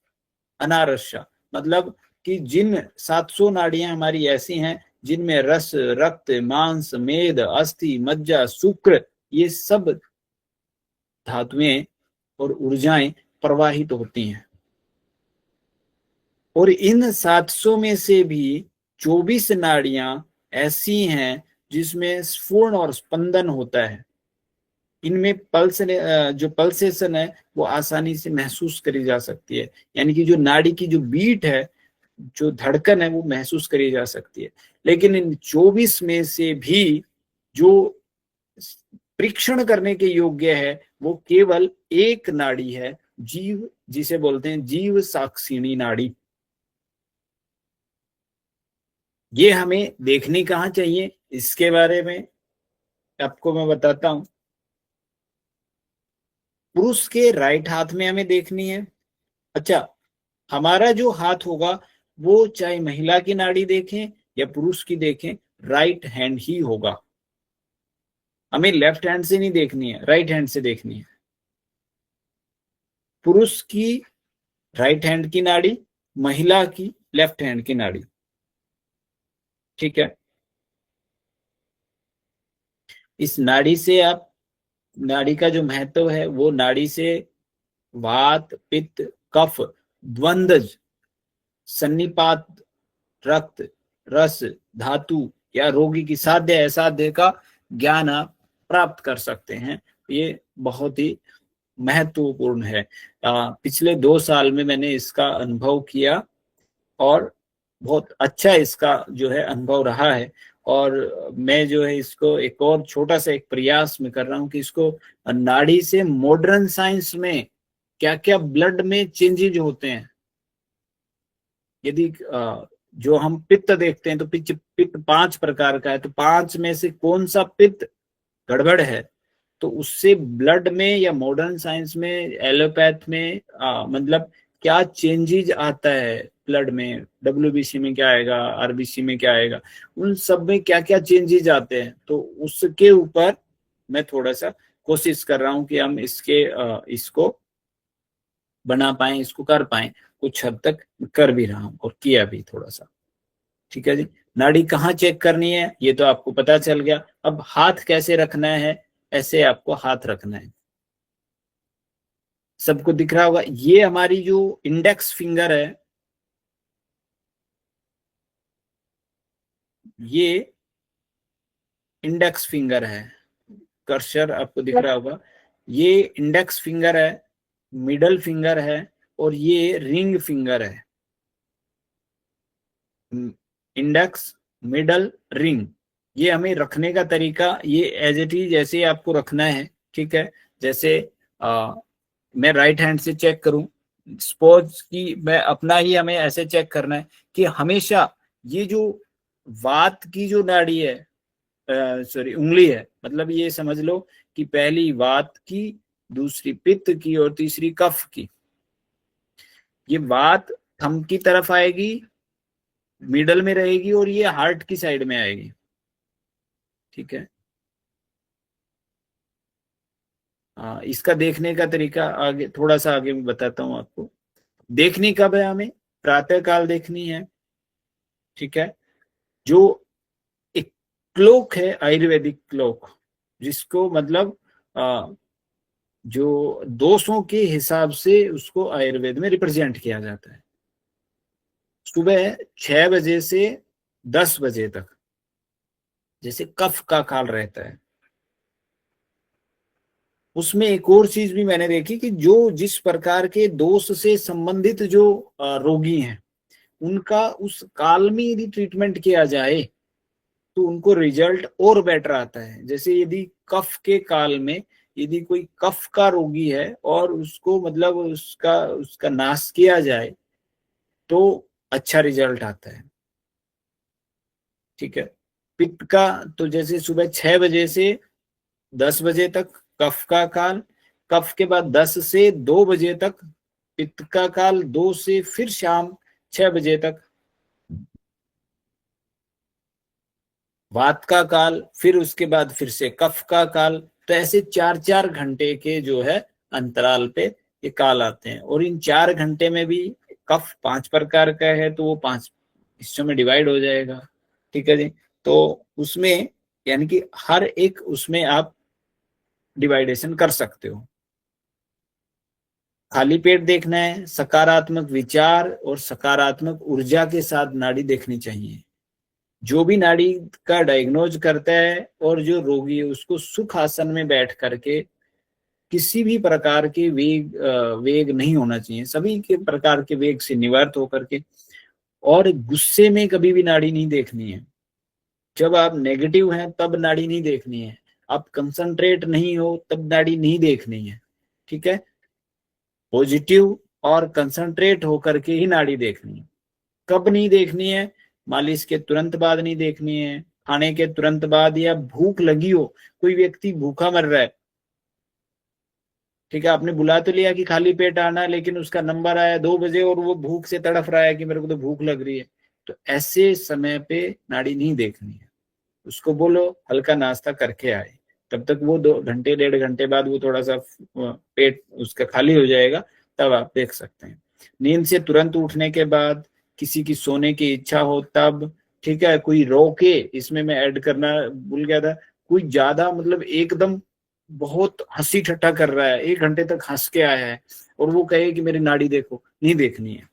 अनारसा मतलब कि जिन 700 नाड़ियां हमारी ऐसी हैं जिनमें रस, रक्त, मांस, मेद, अस्थि, मज्जा, शुक्र, ये सब धातुएं और ऊर्जाएं प्रवाहित होती हैं। और इन 700 में से भी 24 नाड़ियां ऐसी हैं जिसमें स्फुरण और स्पंदन होता है। इनमें पल्स जो पल्सेशन है वो आसानी से महसूस करी जा सकती है, यानी कि जो नाड़ी की जो बीट है, जो धड़कन है, वो महसूस करी जा सकती है। लेकिन इन 24 में से भी जो परीक्षण करने के योग्य है वो केवल एक नाड़ी है, जीव, जिसे बोलते हैं जीव साक्षिणी नाड़ी। ये हमें देखनी कहाँ चाहिए, इसके बारे में आपको मैं बताता हूं। पुरुष के राइट हाथ में हमें देखनी है। अच्छा, हमारा जो हाथ होगा वो चाहे महिला की नाड़ी देखें या पुरुष की देखें, राइट हैंड ही होगा। हमें लेफ्ट हैंड से नहीं देखनी है, राइट हैंड से देखनी है। पुरुष की राइट हैंड की नाड़ी, महिला की लेफ्ट हैंड की नाड़ी। ठीक है, इस नाड़ी से आप, नाड़ी का जो महत्व है वो नाड़ी से वात, पित्त, कफ, द्वंद्व, सन्निपात, रक्त, रस, धातु या रोगी की साध्य असाध्य का ज्ञान आप प्राप्त कर सकते हैं। ये बहुत ही महत्वपूर्ण है। पिछले 2 साल में मैंने इसका अनुभव किया और बहुत अच्छा इसका जो है अनुभव रहा है। और मैं जो है इसको एक और छोटा सा एक प्रयास में कर रहा हूँ कि इसको नाड़ी से मॉडर्न साइंस में क्या क्या ब्लड में चेंजेज होते हैं। यदि जो हम पित्त देखते हैं तो पित्त 5 प्रकार का है, तो 5 में से कौन सा पित्त गड़बड़ है, तो उससे ब्लड में या मॉडर्न साइंस में, एलोपैथ में मतलब क्या चेंजेज आता है ब्लड में, WBC में क्या आएगा, RBC में क्या आएगा, उन सब में क्या क्या चेंजेज आते हैं। तो उसके ऊपर मैं थोड़ा सा कोशिश कर रहा हूं कि हम इसको बना पाए, इसको कर पाए। कुछ हद तक कर भी रहा हूं और किया भी थोड़ा सा। ठीक है जी, नाड़ी कहाँ चेक करनी है ये तो आपको पता चल गया। अब हाथ कैसे रखना है, ऐसे आपको हाथ रखना है। सबको दिख रहा होगा, ये हमारी जो इंडेक्स फिंगर है, ये इंडेक्स फिंगर है। कर्सर आपको दिख रहा होगा, ये इंडेक्स फिंगर है, मिडल फिंगर है और ये रिंग फिंगर है। इंडेक्स, मिडल, रिंग, ये हमें रखने का तरीका ये एज इट इज ऐसे आपको रखना है। ठीक है, जैसे मैं राइट हैंड से चेक करूं, स्पोज की मैं अपना ही हमें ऐसे चेक करना है कि हमेशा ये जो वात की जो नाड़ी है, सॉरी उंगली है, मतलब ये समझ लो कि पहली वात की, दूसरी पित्त की और तीसरी कफ की। ये वात थंब की तरफ आएगी, मिडल में रहेगी और ये हार्ट की साइड में आएगी। ठीक है, इसका देखने का तरीका आगे थोड़ा सा आगे मैं बताता हूं आपको। देखनी कब है हमें, प्रातः काल देखनी है। ठीक है, जो एक क्लोक है, आयुर्वेदिक क्लोक, जिसको मतलब जो दोषों के हिसाब से उसको आयुर्वेद में रिप्रेजेंट किया जाता है। सुबह 6 बजे से 10 बजे तक जैसे कफ का काल रहता है। उसमें एक और चीज भी मैंने देखी कि जो जिस प्रकार के दोष से संबंधित जो रोगी हैं, उनका उस काल में यदि ट्रीटमेंट किया जाए तो उनको रिजल्ट और बेटर आता है। जैसे यदि कफ के काल में यदि कोई कफ का रोगी है और उसको मतलब उसका नाश किया जाए तो अच्छा रिजल्ट आता है। ठीक है, पित्त का तो जैसे सुबह 6 बजे से 10 बजे तक कफ का काल, कफ के बाद 10 से 2 बजे तक पित्त का काल, 2 से फिर शाम 6 बजे तक वात का काल, फिर उसके बाद फिर से कफ का काल। तो ऐसे 4-4 घंटे के जो है अंतराल पे ये काल आते हैं। और इन 4 घंटे में भी कफ 5 प्रकार का है तो वो 5 हिस्सों में डिवाइड हो जाएगा। ठीक है जी, तो उसमें यानी कि हर एक उसमें आप डिवाइडेशन कर सकते हो। खाली पेट देखना है, सकारात्मक विचार और सकारात्मक ऊर्जा के साथ नाड़ी देखनी चाहिए। जो भी नाड़ी का डायग्नोज करता है और जो रोगी है उसको सुख आसन में बैठ करके किसी भी प्रकार के वेग नहीं होना चाहिए, सभी के प्रकार के वेग से निवर्त होकर के। और गुस्से में कभी भी नाड़ी नहीं देखनी है। जब आप नेगेटिव हैं तब नाड़ी नहीं देखनी है, आप कंसंट्रेट नहीं हो तब नाड़ी नहीं देखनी है। ठीक है, पॉजिटिव और कंसंट्रेट होकर के ही नाड़ी देखनी है। कब नहीं देखनी है? मालिश के तुरंत बाद नहीं देखनी है, खाने के तुरंत बाद, या भूख लगी हो, कोई व्यक्ति भूखा मर रहा है, ठीक है, आपने बुला तो लिया कि खाली पेट आना, लेकिन उसका नंबर आया 2 बजे और वो भूख से तड़फ रहा है कि मेरे को तो भूख लग रही है, तो ऐसे समय पे नाड़ी नहीं देखनी है। उसको बोलो हल्का नाश्ता करके आए, तब तक वो 2 घंटे 1.5 घंटे बाद वो थोड़ा सा पेट उसका खाली हो जाएगा, तब आप देख सकते हैं। नींद से तुरंत उठने के बाद, किसी की सोने की इच्छा हो तब, ठीक है, कोई रोके, इसमें मैं ऐड करना भूल गया था, कोई ज्यादा मतलब एकदम बहुत हंसी ठट्ठा कर रहा है, 1 घंटे तक हंस के आया है और वो कहे कि मेरी नाड़ी देखो, नहीं देखनी है।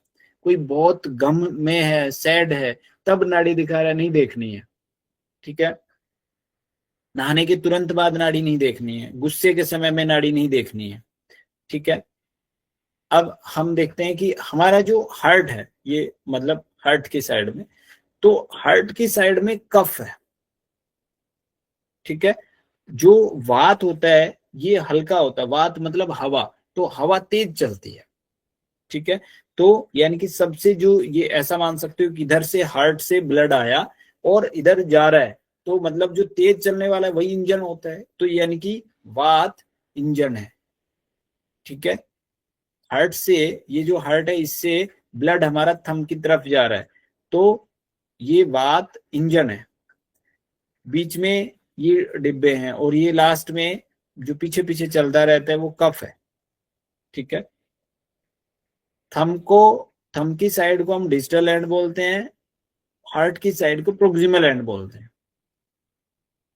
कोई बहुत गम में है, सैड है, तब नाड़ी दिखा रहा है, नहीं देखनी है। ठीक है, नहाने के तुरंत बाद नाड़ी नहीं देखनी है, गुस्से के समय में नाड़ी नहीं देखनी है। ठीक है, अब हम देखते हैं कि हमारा जो हार्ट है, ये मतलब हार्ट की साइड में, तो हार्ट की साइड में कफ है। ठीक है, जो वात होता है ये हल्का होता है, वात मतलब हवा, तो हवा तेज चलती है। ठीक है, तो यानी कि सबसे जो ये ऐसा मान सकते हो कि इधर से हार्ट से ब्लड आया और इधर जा रहा है, तो मतलब जो तेज चलने वाला है वही इंजन होता है, तो यानी कि वात इंजन है। ठीक है, हार्ट से, ये जो हार्ट है इससे ब्लड हमारा थंब की तरफ जा रहा है, तो ये वात इंजन है। बीच में ये डिब्बे हैं और ये लास्ट में जो पीछे पीछे चलता रहता है वो कफ है। ठीक है, थंब की साइड को हम डिजिटल एंड बोलते हैं, हार्ट की साइड को प्रोक्सिमल एंड बोलते हैं।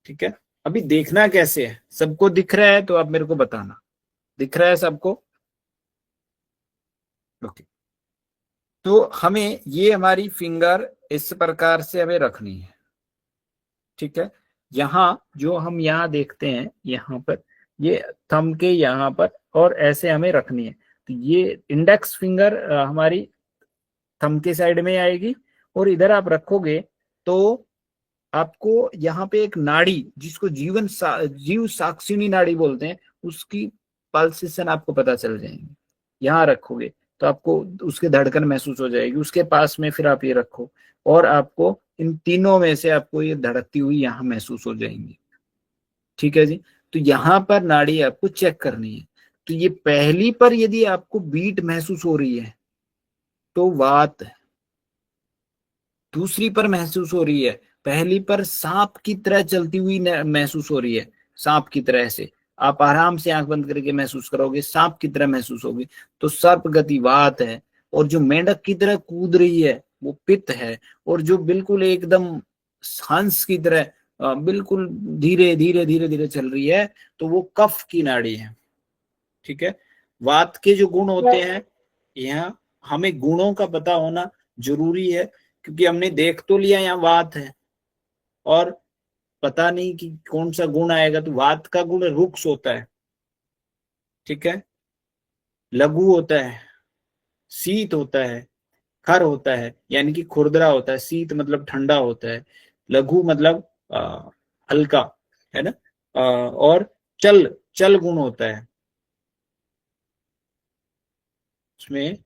ठीक है, अभी देखना कैसे है? सबको दिख रहा है तो आप मेरे को बताना, दिख रहा है सबको? ओके, तो हमें ये हमारी फिंगर इस प्रकार से हमें रखनी है। ठीक है, यहाँ जो हम यहाँ देखते हैं, यहाँ पर ये थंब के यहाँ पर, और ऐसे हमें रखनी है। तो ये इंडेक्स फिंगर हमारी थंब के साइड में आएगी, और इधर आप रखोगे तो आपको यहाँ पे एक नाड़ी, जिसको जीव साक्षिणी नाड़ी बोलते हैं, उसकी पल्सेशन आपको पता चल जाएंगे। यहाँ रखोगे तो आपको उसके धड़कन महसूस हो जाएगी, उसके पास में फिर आप ये रखो और आपको इन तीनों में से आपको ये धड़कती हुई यहाँ महसूस हो जाएंगी। ठीक है जी, तो यहाँ पर नाड़ी आपको चेक करनी है। तो ये पहली पर यदि आपको बीट महसूस हो रही है तो वात है, दूसरी पर महसूस हो रही है, पहली पर सांप की तरह चलती हुई महसूस हो रही है, सांप की तरह से आप आराम से आंख बंद करके महसूस करोगे, सांप की तरह महसूस होगी, तो सर्प गति वात है। और जो मेंढक की तरह कूद रही है वो पित्त है, और जो बिल्कुल एकदम हंस की तरह बिल्कुल धीरे धीरे धीरे धीरे चल रही है तो वो कफ की नाड़ी है। ठीक है, वात के जो गुण होते हैं, यहाँ हमें गुणों का पता होना जरूरी है, क्योंकि हमने देख तो लिया यहाँ वात है और पता नहीं कि कौन सा गुण आएगा। तो वात का गुण रुक्ष होता है, ठीक है, लघु होता है, शीत होता है, खर होता है यानी कि खुरदरा होता है, शीत मतलब ठंडा होता है, लघु मतलब हल्का, है ना, और चल चल गुण होता है, उसमें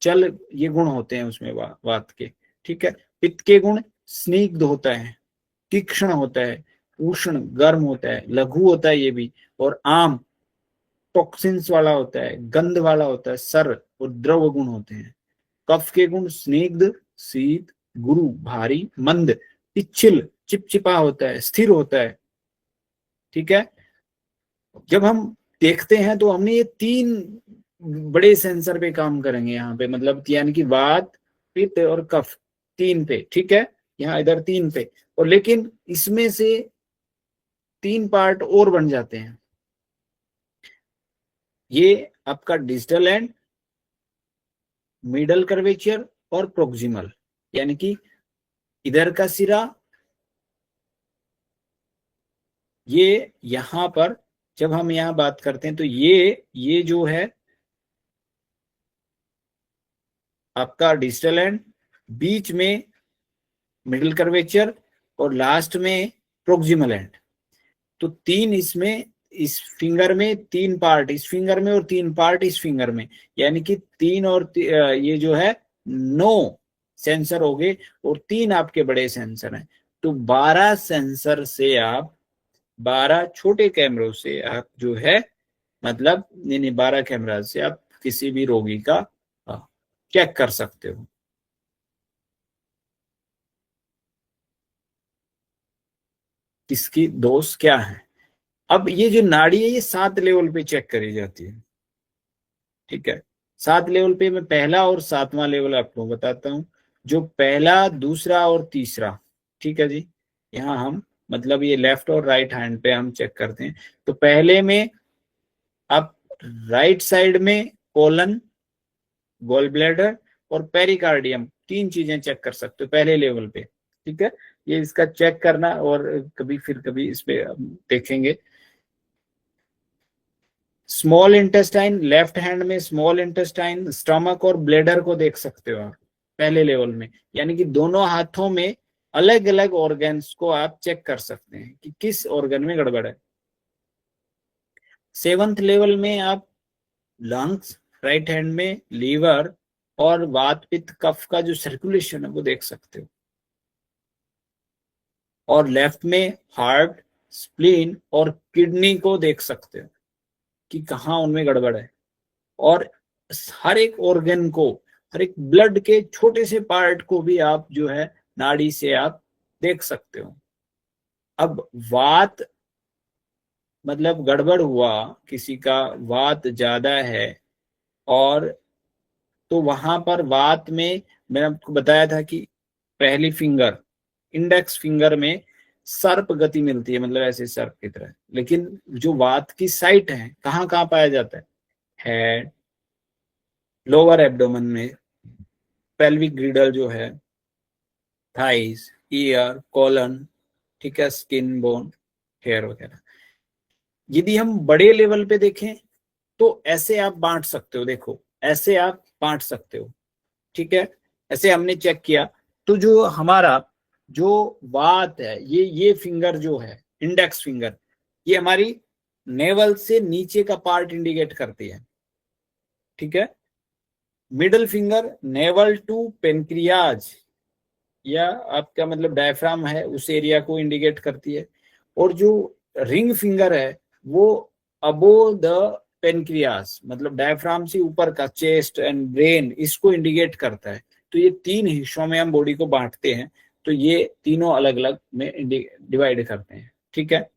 चल ये गुण होते हैं उसमें वात के। ठीक है, पित्त के गुण स्निग्ध होता है, तीक्ष्ण होता है, उष्ण गर्म होता है, लघु होता है ये भी, और आम टॉक्सिन्स वाला होता है, गंध वाला होता है, सर और द्रव गुण होते हैं। कफ के गुण स्निग्ध, शीत, गुरु भारी, मंद, पिच्छिल चिपचिपा होता है, स्थिर होता है। ठीक है, जब हम देखते हैं तो हमने ये 3 बड़े सेंसर पे काम करेंगे यहाँ पे, मतलब यानी कि वात, पित्त और कफ, 3 पे। ठीक है, यहाँ इधर 3 पे, और लेकिन इसमें से 3 पार्ट और बन जाते हैं। ये आपका डिजिटल एंड, मिडल कर्वेचर और प्रोक्सिमल, यानी कि इधर का सिरा, ये यहां पर जब हम यहां बात करते हैं तो ये जो है आपका डिजिटल एंड, बीच में मिडिल कर्वेचर और लास्ट में प्रोक्सिमल एंड। तो तीन इसमें, इस फिंगर में तीन पार्ट इस फिंगर में और तीन पार्ट इस फिंगर में, यानी कि तीन और ये जो है 9 सेंसर हो गए और तीन आपके बड़े सेंसर हैं। तो 12 सेंसर से आप 12 छोटे कैमरों से आप जो है मतलब नहीं 12 कैमरा से आप किसी भी रोगी का चेक कर सकते हो। किसकी दोष क्या है। अब ये जो नाड़ी है ये 7 लेवल पे चेक करी जाती है, ठीक है। 7 लेवल पे मैं पहला और 7वां लेवल आपको बताता हूं। जो पहला, दूसरा और तीसरा, ठीक है जी, यहाँ हम मतलब ये लेफ्ट और राइट हैंड पे हम चेक करते हैं। तो पहले में आप राइट साइड में कोलन, गॉल ब्लैडर और पेरिकार्डियम, तीन चीजें चेक कर सकते हो पहले लेवल पे, ठीक है। ये इसका चेक करना और कभी फिर कभी इस पे देखेंगे। स्मॉल इंटेस्टाइन, लेफ्ट हैंड में स्मॉल इंटेस्टाइन, स्टमक और ब्लेडर को देख सकते हो आप पहले लेवल में, यानी कि दोनों हाथों में अलग अलग ऑर्गन्स को आप चेक कर सकते हैं कि किस ऑर्गन में गड़बड़ है। 7th लेवल में आप लंग्स, राइट हैंड में लीवर और वात पित्त कफ का जो सर्कुलेशन है वो देख सकते हो, और लेफ्ट में हार्ट, स्प्लीन और किडनी को देख सकते हो कि कहाँ उनमें गड़बड़ है। और हर एक ऑर्गन को, हर एक ब्लड के छोटे से पार्ट को भी आप जो है नाड़ी से आप देख सकते हो। अब वात मतलब गड़बड़ हुआ, किसी का वात ज्यादा है, और तो वहां पर वात में मैंने आपको बताया था कि पहली फिंगर, इंडेक्स फिंगर में सर्प गति मिलती है, मतलब ऐसे सर्प की तरह। लेकिन जो वात की साइट है कहाँ कहाँ पाया जाता है, हेड, लोअर एब्डोमेन में, पेल्विक ग्रिडल जो है, थाइस, ईयर, कॉलन, ठीक है, स्किन, बोन, हेयर वगैरह। यदि हम बड़े लेवल पे देखें तो ऐसे आप बांट सकते हो, देखो ऐसे आप बांट सकते हो, ठीक है। ऐसे हमने चेक किया तो जो हमारा जो वात है, ये फिंगर जो है इंडेक्स फिंगर, ये हमारी नेवल से नीचे का पार्ट इंडिकेट करती है, ठीक है। Middle finger navel to pancreas या आपका मतलब डायफ्राम है उस एरिया को इंडिकेट करती है, और जो रिंग फिंगर है वो अबो द पेनक्रियास मतलब डायफ्राम से ऊपर का चेस्ट एंड ब्रेन, इसको इंडिकेट करता है। तो ये तीन हिस्सों में हम बॉडी को बांटते हैं, तो ये तीनों अलग अलग में डिवाइड करते हैं, ठीक है।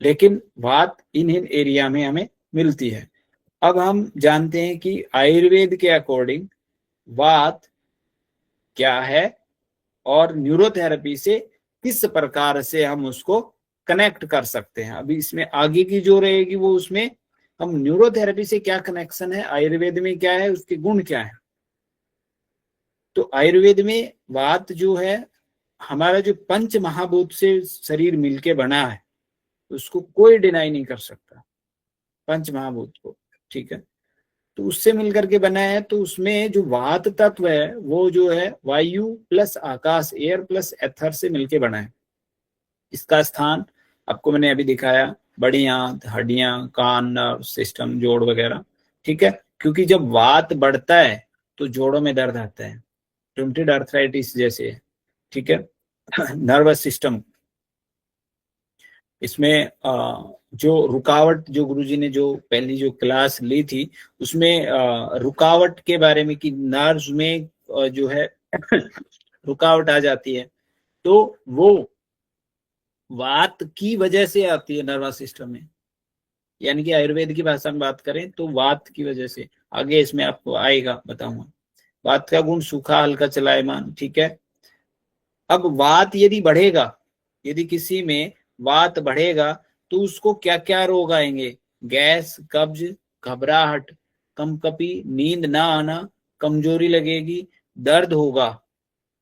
लेकिन बात इन एरिया में हमें मिलती है। अब हम जानते हैं कि आयुर्वेद के अकॉर्डिंग वात क्या है और न्यूरोथेरेपी से किस प्रकार से हम उसको कनेक्ट कर सकते हैं। अभी इसमें आगे की जो रहेगी वो उसमें हम न्यूरोथेरेपी से क्या कनेक्शन है, आयुर्वेद में क्या है, उसके गुण क्या है। तो आयुर्वेद में वात जो है हमारा जो पंच महाभूत से शरीर मिलके बना है, उसको कोई डिनाई नहीं कर सकता, पंच महाभूत को, ठीक है। तो उससे मिलकर के बना है, तो उसमें जो वात तत्व है वो जो है वायु प्लस आकाश, एयर प्लस एथर से मिलके बना है। इसका स्थान आपको मैंने अभी दिखाया, बड़ी आंत, हड्डियां, कान, नर्व सिस्टम, जोड़ वगैरह, ठीक है। क्योंकि जब वात बढ़ता है तो जोड़ों में दर्द आता है, रूमेटॉइड आर्थराइटिस जैसे, ठीक है। नर्वस सिस्टम, इसमें जो रुकावट, जो गुरुजी ने जो पहली जो क्लास ली थी उसमें रुकावट के बारे में कि नर्व्स में जो है रुकावट आ जाती है, तो वो वात की वजह से आती है नर्वस सिस्टम में, यानी कि आयुर्वेद की भाषा में बात करें तो वात की वजह से। आगे इसमें आपको आएगा, बताऊंगा। वात का गुण सूखा, हल्का, चलायमान, ठीक है। अब वात यदि बढ़ेगा, यदि किसी में वात बढ़ेगा तो उसको क्या क्या रोग आएंगे, गैस, कब्ज, घबराहट, कंपकपी, नींद ना आना, कमजोरी लगेगी, दर्द होगा,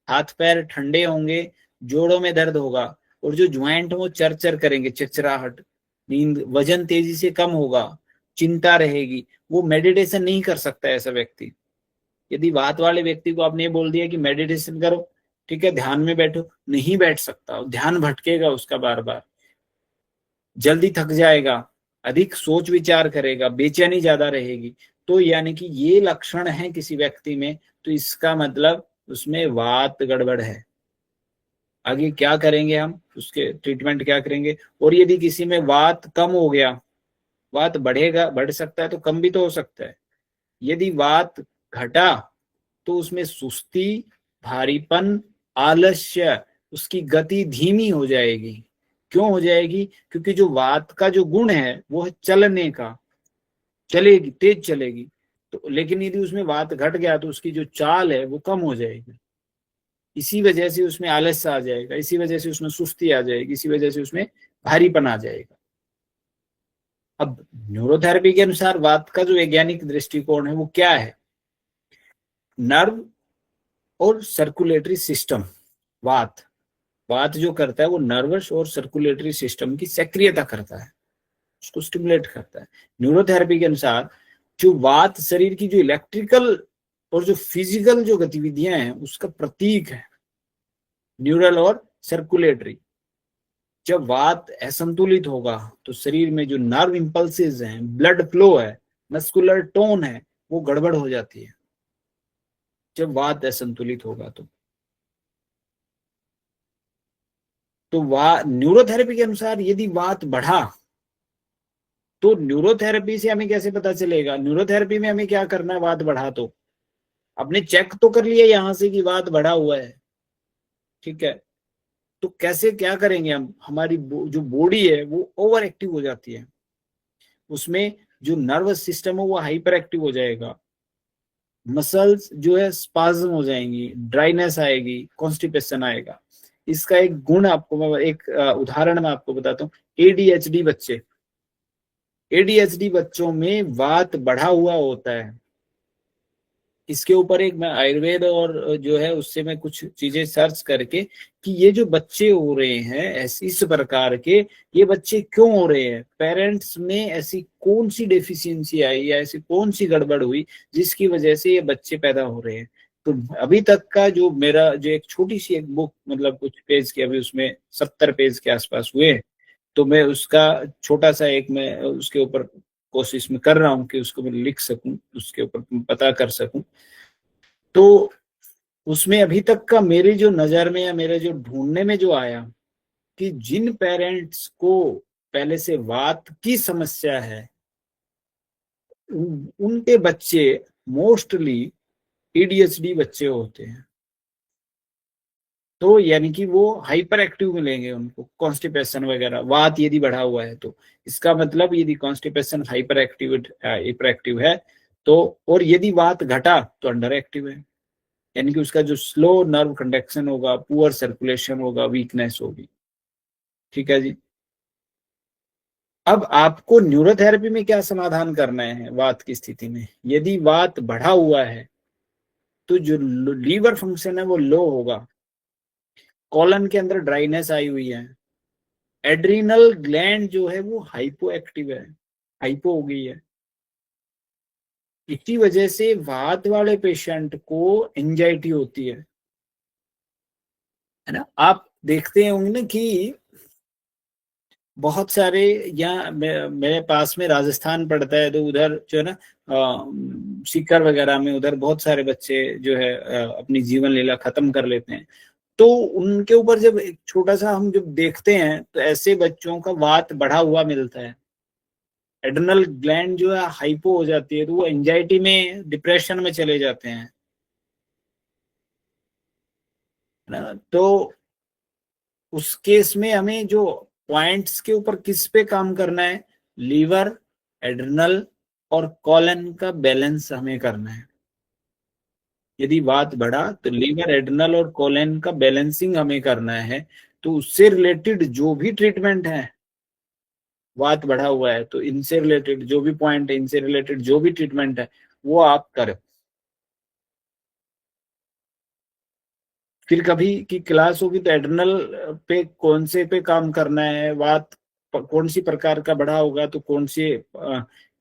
हाथ पैर ठंडे होंगे, जोड़ों में दर्द होगा, और जो ज्वाइंट वो चरचर करेंगे, चिरचिराहट, नींद, वजन तेजी से कम होगा, चिंता रहेगी। वो मेडिटेशन नहीं कर सकता ऐसा व्यक्ति। यदि वात वाले व्यक्ति को आपने ये बोल दिया कि मेडिटेशन करो, ठीक है, ध्यान में बैठो, नहीं बैठ सकता, ध्यान भटकेगा उसका बार बार, जल्दी थक जाएगा, अधिक सोच विचार करेगा, बेचैनी ज्यादा रहेगी। तो यानी कि ये लक्षण है किसी व्यक्ति में, तो इसका मतलब उसमें वात गड़बड़ है। आगे क्या करेंगे हम, उसके ट्रीटमेंट क्या करेंगे। और यदि किसी में वात कम हो गया, वात बढ़ेगा, बढ़ सकता है तो कम भी तो हो सकता है। यदि वात घटा तो उसमें सुस्ती, भारीपन, आलस्य, उसकी गति धीमी हो जाएगी। क्यों हो जाएगी? क्योंकि जो वात का जो गुण है वो है चलने का, चलेगी, तेज चलेगी। तो लेकिन यदि उसमें वात घट गया तो उसकी जो चाल है वो कम हो जाएगी। इसी वजह से उसमें आलस्य आ जाएगा, इसी वजह से उसमें सुस्ती आ जाएगी, इसी वजह से उसमें भारीपन आ जाएगा। अब न्यूरोथेरेपी के अनुसार वात का जो वैज्ञानिक दृष्टिकोण है वो क्या है? नर्व और सर्कुलेटरी सिस्टम, वात जो करता है वो नर्वस और सर्कुलेटरी सिस्टम की सक्रियता करता है, उसको स्टिमुलेट करता है। न्यूरोथेरेपी के अनुसार जो वात शरीर की जो इलेक्ट्रिकल और जो फिजिकल जो गतिविधियां हैं उसका प्रतीक है, न्यूरल और सर्कुलेटरी। जब वात असंतुलित होगा तो शरीर में जो नर्व इंपल्सेस हैं, ब्लड फ्लो है, मस्कुलर टोन है, वो गड़बड़ हो जाती है जब वात असंतुलित होगा। तो न्यूरोथेरेपी के अनुसार यदि वात बढ़ा तो न्यूरोथेरेपी से हमें कैसे पता चलेगा? न्यूरोथेरेपी में हमें क्या करना है? वात बढ़ा तो आपने चेक तो कर लिया यहां से कि वात बढ़ा हुआ है, ठीक है, तो कैसे क्या करेंगे हम? हमारी जो बॉडी है वो ओवर एक्टिव हो जाती है, उसमें जो नर्वस सिस्टम है वो हाइपर एक्टिव हो जाएगा, मसल्स जो है स्पाज्म हो जाएंगी, ड्राइनेस आएगी, कॉन्स्टिपेशन आएगा। इसका एक गुण आपको मैं एक उदाहरण में आपको बताता हूँ। एडीएचडी बच्चों में वात बढ़ा हुआ होता है। इसके ऊपर एक मैं आयुर्वेद और जो है उससे मैं कुछ चीजें सर्च करके कि ये जो बच्चे हो रहे हैं इस प्रकार के, ये बच्चे क्यों हो रहे हैं, पेरेंट्स में ऐसी कौन सी डेफिशिएंसी आई या ऐसी कौन सी गड़बड़ हुई जिसकी वजह से ये बच्चे पैदा हो रहे हैं। तो अभी तक का जो मेरा जो एक छोटी सी एक बुक, मतलब कुछ पेज की, अभी उसमें 70 पेज के आसपास हुए हैं, तो मैं उसका छोटा सा एक मैं उसके ऊपर कोशिश में कर रहा हूँ कि उसको मैं लिख सकूं, उसके ऊपर पता कर सकूं। तो उसमें अभी तक का मेरी जो नजर में या मेरे जो ढूंढने में जो आया कि जिन पेरेंट्स को पहले से वात की समस्या है उनके बच्चे मोस्टली एडीएचडी बच्चे होते हैं। तो यानी कि वो हाइपर एक्टिव मिलेंगे उनको, कॉन्स्टिपेशन वगैरह, वात यदि बढ़ा हुआ है तो इसका मतलब यदि कॉन्स्टिपेशन हाइपर एक्टिव है तो, और यदि वात घटा तो अंडर एक्टिव है, यानी कि उसका जो स्लो नर्व कंडक्शन होगा, पुअर सर्कुलेशन होगा, वीकनेस होगी। ठीक है जी। अब आपको न्यूरोथेरेपी में क्या समाधान करना है वात की स्थिति में? यदि वात बढ़ा हुआ है तो जो लीवर फंक्शन है वो लो होगा, कॉलन के अंदर ड्राइनेस आई हुई है, एड्रिनल ग्लैंड जो है वो हाइपो एक्टिव है, हाइपो हो गई है। इसी वजह से वात वाले पेशेंट को एंजाइटी होती है ना। आप देखते होंगे ना कि बहुत सारे, यहाँ मेरे पास में राजस्थान पड़ता है तो उधर जो है ना सीकर वगैरह में उधर बहुत सारे बच्चे जो है अपनी जीवन लीला खत्म कर लेते हैं। तो उनके ऊपर जब एक छोटा सा हम जब देखते हैं तो ऐसे बच्चों का वात बढ़ा हुआ मिलता है, एड्रिनल ग्लैंड जो है हाइपो हो जाती है, तो वो एंजाइटी में, डिप्रेशन में चले जाते हैं ना। तो उस केस में हमें जो पॉइंट्स के ऊपर किस पे काम करना है? लीवर, एड्रिनल और कॉलन का बैलेंस हमें करना है। यदि वात बढ़ा तो लीवर, एड्रिनल और कॉलन का बैलेंसिंग हमें करना है। तो उससे रिलेटेड जो भी ट्रीटमेंट है वात बढ़ा हुआ है तो इनसे रिलेटेड जो भी पॉइंट है, इनसे रिलेटेड जो भी ट्रीटमेंट है वो आप करें। फिर कभी की क्लास होगी तो एड्रेनल पे कौन से पे काम करना है, वात कौन सी प्रकार का बढ़ा होगा तो कौन सी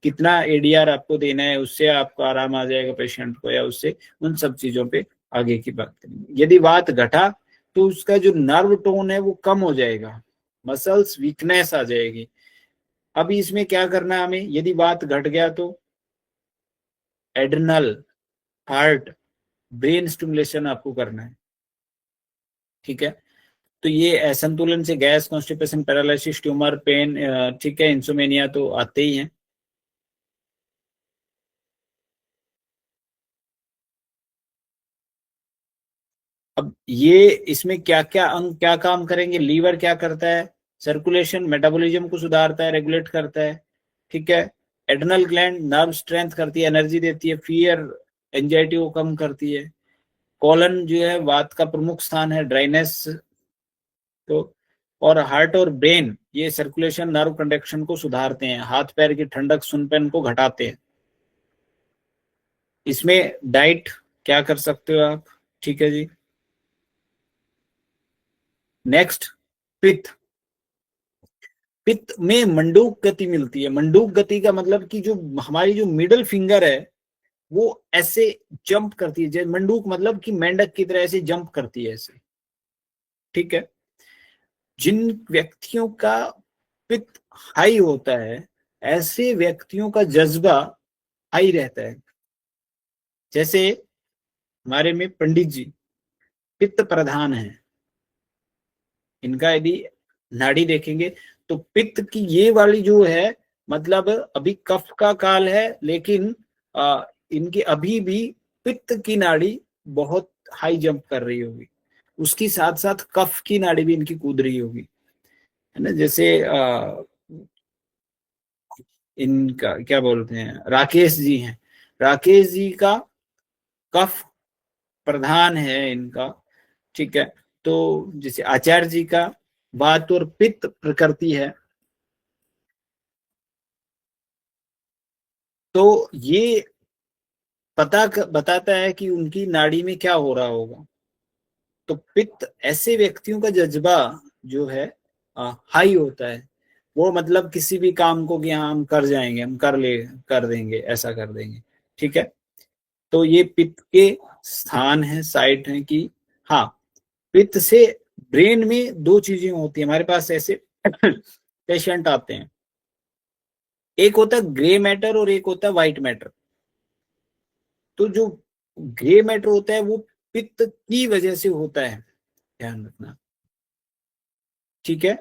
कितना एडीआर आपको देना है, उससे आपको आराम आ जाएगा पेशेंट को, या उससे उन सब चीजों पे आगे की बात करेंगे। यदि वात घटा तो उसका जो नर्व टोन है वो कम हो जाएगा, मसल्स वीकनेस आ जाएगी। अभी इसमें क्या करना है हमें, यदि वात घट गया तो एड्रेनल, हार्ट, ब्रेन स्टिमुलेशन आपको करना है, ठीक है। तो ये असंतुलन से gas, constipation, paralysis, tumour, pain, ठीक है, इंसोमेनिया तो आते ही हैं। अब ये इसमें क्या क्या अंग क्या काम करेंगे, लीवर क्या करता है, सर्कुलेशन, मेटाबॉलिज्म को सुधारता है, रेगुलेट करता है, ठीक है। एड्रेनल ग्लैंड नर्व स्ट्रेंथ करती है, एनर्जी देती है, फियर एंजाइटी को कम करती है। कॉलन जो है वात का प्रमुख स्थान है, ड्राइनेस तो, और हार्ट और ब्रेन ये सर्कुलेशन, नर्व कंडक्शन को सुधारते हैं, हाथ पैर की ठंडक, सुनपन को घटाते हैं। इसमें डाइट क्या कर सकते हो आप, ठीक है जी। नेक्स्ट, पित्त। पित्त में मंडूक गति मिलती है। मंडूक गति का मतलब कि जो हमारी जो मिडल फिंगर है वो ऐसे जंप करती है, जैसे मंडूक मतलब कि मेंढक की तरह ऐसे जंप करती है ऐसे, ठीक है। जिन व्यक्तियों का पित्त हाई होता है ऐसे व्यक्तियों का जज्बा हाई रहता है। जैसे हमारे में पंडित जी पित्त प्रधान है, इनका यदि नाड़ी देखेंगे तो पित्त की ये वाली जो है, मतलब अभी कफ का काल है लेकिन इनकी अभी भी पित्त की नाड़ी बहुत हाई जंप कर रही होगी, उसकी साथ साथ कफ की नाड़ी भी इनकी कूद रही होगी, है ना। जैसे इनका क्या बोलते हैं, राकेश जी हैं, राकेश जी का कफ प्रधान है इनका, ठीक है। तो जैसे आचार्य जी का वात और पित्त प्रकृति है, तो ये बताता है कि उनकी नाड़ी में क्या हो रहा होगा। तो पित्त ऐसे व्यक्तियों का जज्बा जो है हाई होता है, वो मतलब किसी भी काम को कि हाँ हम कर जाएंगे, हम कर देंगे, ऐसा कर देंगे, ठीक है। तो ये पित्त के स्थान है, साइट है कि हाँ, पित्त से ब्रेन में दो चीजें होती है। हमारे पास ऐसे पेशेंट आते हैं, एक होता है ग्रे मैटर और एक होता है व्हाइट मैटर। तो जो ग्रे मैटर होता है वो पित्त की वजह से होता है, ध्यान रखना, ठीक है।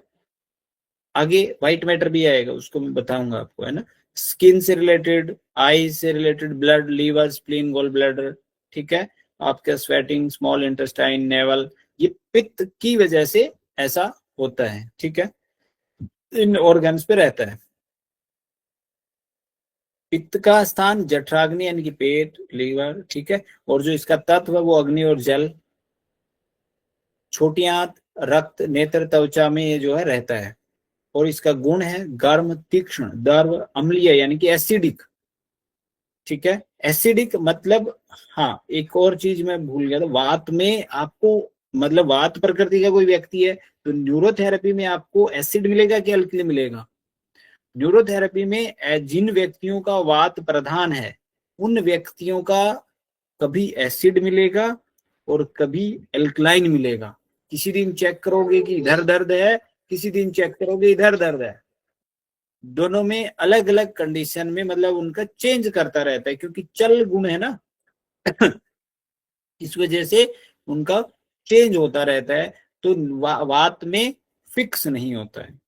आगे व्हाइट मैटर भी आएगा, उसको मैं बताऊंगा आपको, है ना। स्किन से रिलेटेड, आई से related, blood, liver, spleen, gall bladder, ठीक है। आपका स्वेटिंग, स्मॉल इंटेस्टाइन, नेवल, ये पित्त की वजह से ऐसा होता है, ठीक है, इन ऑर्गन्स पे रहता है। पित्त का स्थान जठराग्नि यानी कि पेट, लीवर, ठीक है। और जो इसका तत्व है वो अग्नि और जल। छोटी आंत, रक्त, नेत्र, त्वचा में ये जो है रहता है। और इसका गुण है गर्म, तीक्ष्ण, दर्व, अम्लीय यानी कि एसिडिक, ठीक है। एसिडिक मतलब, हाँ एक और चीज मैं भूल गया था, वात में आपको, मतलब वात प्रकृति का कोई व्यक्ति है तो न्यूरोथेरेपी में आपको एसिड मिलेगा कि अल्कली मिलेगा। न्यूरोथेरेपी में जिन व्यक्तियों का वात प्रधान है उन व्यक्तियों का कभी एसिड मिलेगा और कभी एल्कलाइन मिलेगा। किसी दिन चेक करोगे कि इधर दर्द है, किसी दिन चेक करोगे इधर दर्द है, दोनों में अलग अलग कंडीशन में मतलब उनका चेंज करता रहता है, क्योंकि चल गुण है ना इस वजह से उनका चेंज होता रहता है। तो वात में फिक्स नहीं होता है,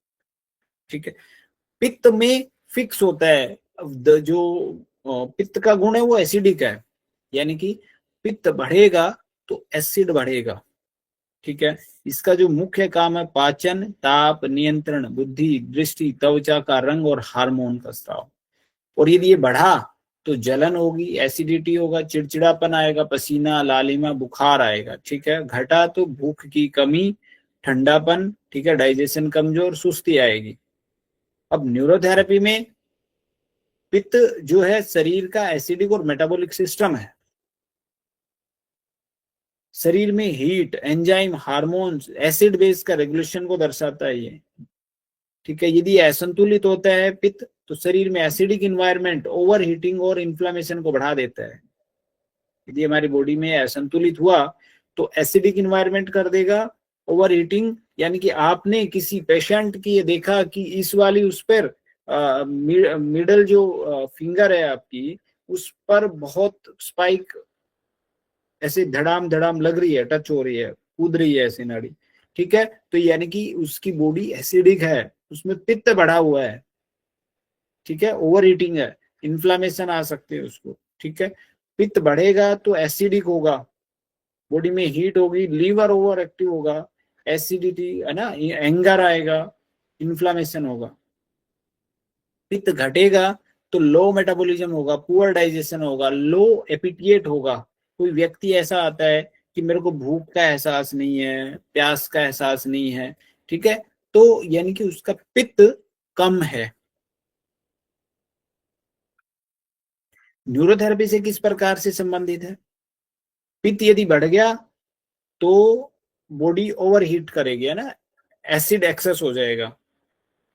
ठीक है। पित्त में फिक्स होता है। जो पित्त का गुण है वो एसिडिक है, यानी कि पित्त बढ़ेगा तो एसिड बढ़ेगा, ठीक है। इसका जो मुख्य काम है पाचन, ताप नियंत्रण, बुद्धि, दृष्टि, त्वचा का रंग और हार्मोन का स्राव। और यदि ये बढ़ा तो जलन होगी, एसिडिटी होगा, चिड़चिड़ापन आएगा, पसीना, लालिमा, बुखार आएगा, ठीक है। घटा तो भूख की कमी, ठंडापन, ठीक है, डाइजेशन कमजोर, सुस्ती आएगी। अब न्यूरोथेरेपी में पित्त जो है शरीर का एसिडिक और मेटाबॉलिक सिस्टम है। शरीर में heat, enzyme, hormones, acid base का रेगुलेशन को दर्शाता है ये। ठीक है, यदि असंतुलित होता है पित्त तो शरीर में एसिडिक इन्वायरमेंट ओवर हीटिंग और इन्फ्लामेशन को बढ़ा देता है। यदि हमारी बॉडी में असंतुलित हुआ तो एसिडिक इन्वायरमेंट कर देगा, ओवर हीटिंग, यानी कि आपने किसी पेशेंट की ये देखा कि इस वाली उस पर मिडल जो फिंगर है आपकी, उस पर बहुत स्पाइक ऐसे धड़ाम धड़ाम लग रही है, टच हो रही है, कूद रही है ऐसी नाड़ी। ठीक है, तो यानी कि उसकी बॉडी एसिडिक है, उसमें पित्त बढ़ा हुआ है। ठीक है, ओवर हीटिंग है, इन्फ्लामेशन आ सकते है उसको। ठीक है, पित्त बढ़ेगा तो एसिडिक होगा, बॉडी में हीट होगी, लीवर ओवर एक्टिव होगा, एसिडिटी है ना, एंगर आएगा, इन्फ्लामेशन होगा। पित्त घटेगा तो लो मेटाबॉलिज्म होगा, पुअर डाइजेशन होगा, लो एपिटिएट होगा। कोई व्यक्ति ऐसा आता है कि मेरे को भूख का एहसास नहीं है, प्यास का एहसास नहीं है। ठीक है, तो यानी कि उसका पित्त कम है। न्यूरोथेरेपी से किस प्रकार से संबंधित है? पित्त यदि बढ़ गया तो बॉडी ओवर हीट करेगी, है ना, एसिड एक्सेस हो जाएगा।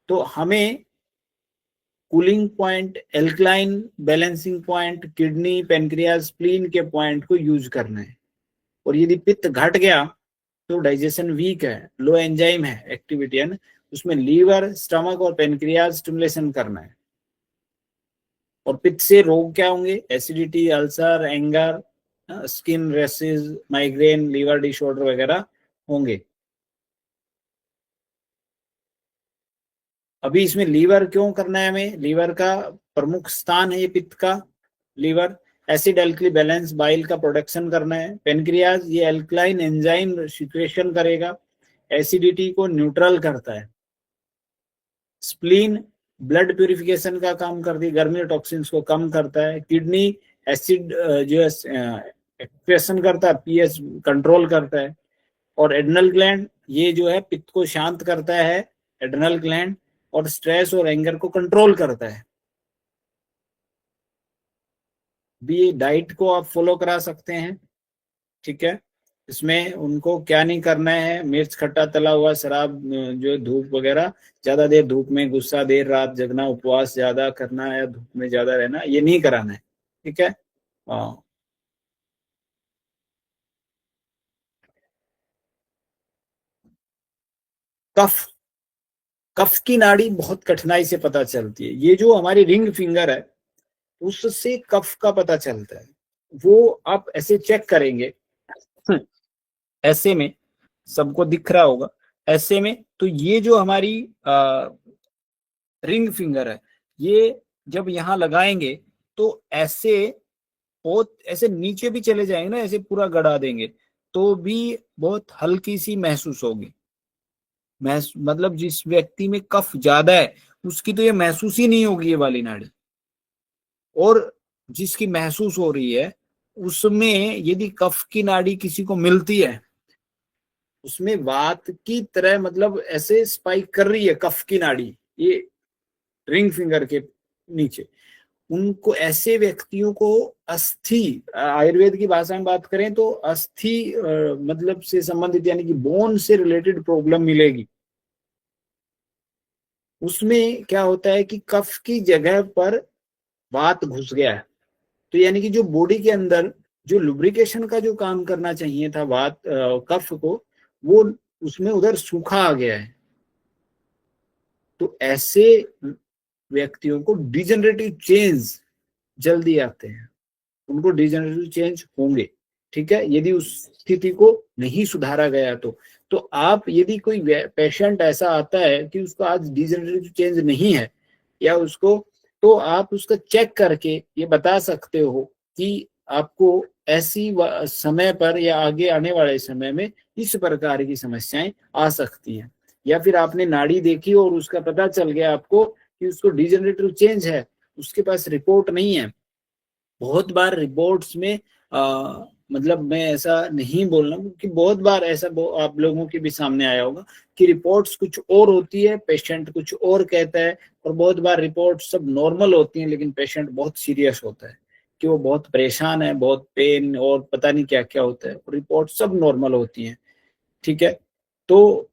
तो हमें cooling point, alkaline balancing point, kidney, pancreas, spleen के पॉइंट को यूज करना है। और यदि पित्त घट गया तो डाइजेशन वीक है, लो एंजाइम है, एक्टिविटी है ना, उसमें लीवर, स्टमक और पेनक्रियाज स्टिमुलेशन करना है। और पित्त से रोग क्या होंगे? Acidity, ulcer, anger, skin rashes, migraine, liver disorder वगैरह होंगे। अभी इसमें लीवर क्यों करना है हमें? लीवर का प्रमुख स्थान है ये पित्त का। Liver acid alkali balance, bile का प्रोडक्शन करना है। पेनक्रियाज ये एल्कलाइन एंजाइम सिक्रेशन करेगा, एसिडिटी को न्यूट्रल करता है। स्प्लीन ब्लड प्यूरिफिकेशन का काम करती है, गर्मी टॉक्सिन्स को कम करता है। किडनी एसिड जो है एक्सप्रेशन करता है, पीएच कंट्रोल करता है। और एड्रिनल ग्लैंड ये जो है पित्त को शांत करता है, एड्रिनल ग्लैंड, और स्ट्रेस और एंगर को कंट्रोल करता है। भी डाइट को आप फॉलो करा सकते हैं। ठीक है, इसमें उनको क्या नहीं करना है, मिर्च, खट्टा, तला हुआ, शराब, जो धूप वगैरह, ज्यादा देर धूप में, गुस्सा, देर रात जगना, उपवास ज्यादा करना या धूप में ज्यादा रहना, ये नहीं कराना है। ठीक है, कफ, कफ की नाड़ी बहुत कठिनाई से पता चलती है। ये जो हमारी रिंग फिंगर है उससे कफ का पता चलता है। वो आप ऐसे चेक करेंगे, ऐसे में सबको दिख रहा होगा, ऐसे में। तो ये जो हमारी रिंग फिंगर है, ये जब यहाँ लगाएंगे तो ऐसे बहुत ऐसे नीचे भी चले जाएंगे ना, ऐसे पूरा गड़ा देंगे तो भी बहुत हल्की सी महसूस होगी। मतलब जिस व्यक्ति में कफ ज्यादा है उसकी तो ये महसूस ही नहीं होगी ये वाली नाड़ी। और जिसकी महसूस हो रही है उसमें यदि कफ की नाड़ी किसी को मिलती है, उसमें वात की तरह मतलब ऐसे स्पाइक कर रही है कफ की नाड़ी, ये रिंग फिंगर के नीचे, उनको, ऐसे व्यक्तियों को अस्थि, आयुर्वेद की भाषा में बात करें तो अस्थि मतलब से संबंधित, यानी कि बोन से रिलेटेड प्रॉब्लम मिलेगी। उसमें क्या होता है कि कफ की जगह पर वात घुस गया है, तो यानी कि जो बॉडी के अंदर जो लुब्रिकेशन का जो काम करना चाहिए था वात, कफ को, वो उसमें उधर सूखा आ गया है। तो ऐसे व्यक्तियों को डिजेनरेटिव चेंज जल्दी आते हैं, उनको डिजेनरेटिव चेंज होंगे। ठीक है, यदि उस स्थिति को नहीं सुधारा गया तो आप, यदि कोई पेशेंट ऐसा आता है कि उसको आज डिजेनरेटिव चेंज नहीं है या उसको, तो आप उसका चेक करके ये बता सकते हो कि आपको ऐसी समय पर या आगे आने वाले समय में इस प्रकार की समस्याएं आ सकती हैं। या फिर आपने नाड़ी देखी और उसका पता चल गया आपको कि उसको डिजेनरेटिव चेंज है, उसके पास रिपोर्ट नहीं है। बहुत बार रिपोर्ट्स में मतलब मैं ऐसा नहीं बोल रहा हूँ, क्योंकि बहुत बार ऐसा आप लोगों के भी सामने आया होगा कि रिपोर्ट्स कुछ और होती है, पेशेंट कुछ और कहता है, और बहुत बार रिपोर्ट सब नॉर्मल होती हैं लेकिन पेशेंट बहुत सीरियस होता है कि वो बहुत परेशान है, बहुत पेन और पता नहीं क्या क्या होता है, रिपोर्ट सब नॉर्मल होती हैं। ठीक है, तो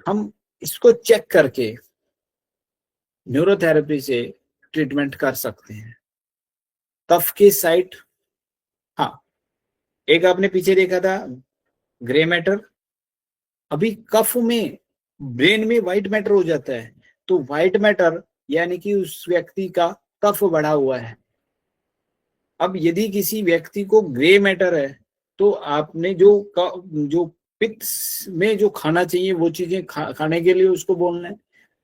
हम इसको चेक करके न्यूरोथेरेपी से ट्रीटमेंट कर सकते हैं। कफ की साइट, हाँ, एक आपने पीछे देखा था ग्रे मैटर, अभी कफ में ब्रेन में व्हाइट मैटर हो जाता है, तो व्हाइट मैटर यानी कि उस व्यक्ति का कफ बढ़ा हुआ है। अब यदि किसी व्यक्ति को ग्रे मैटर है तो आपने जो पित्त में जो खाना चाहिए वो चीजें खाने के लिए उसको बोलना है,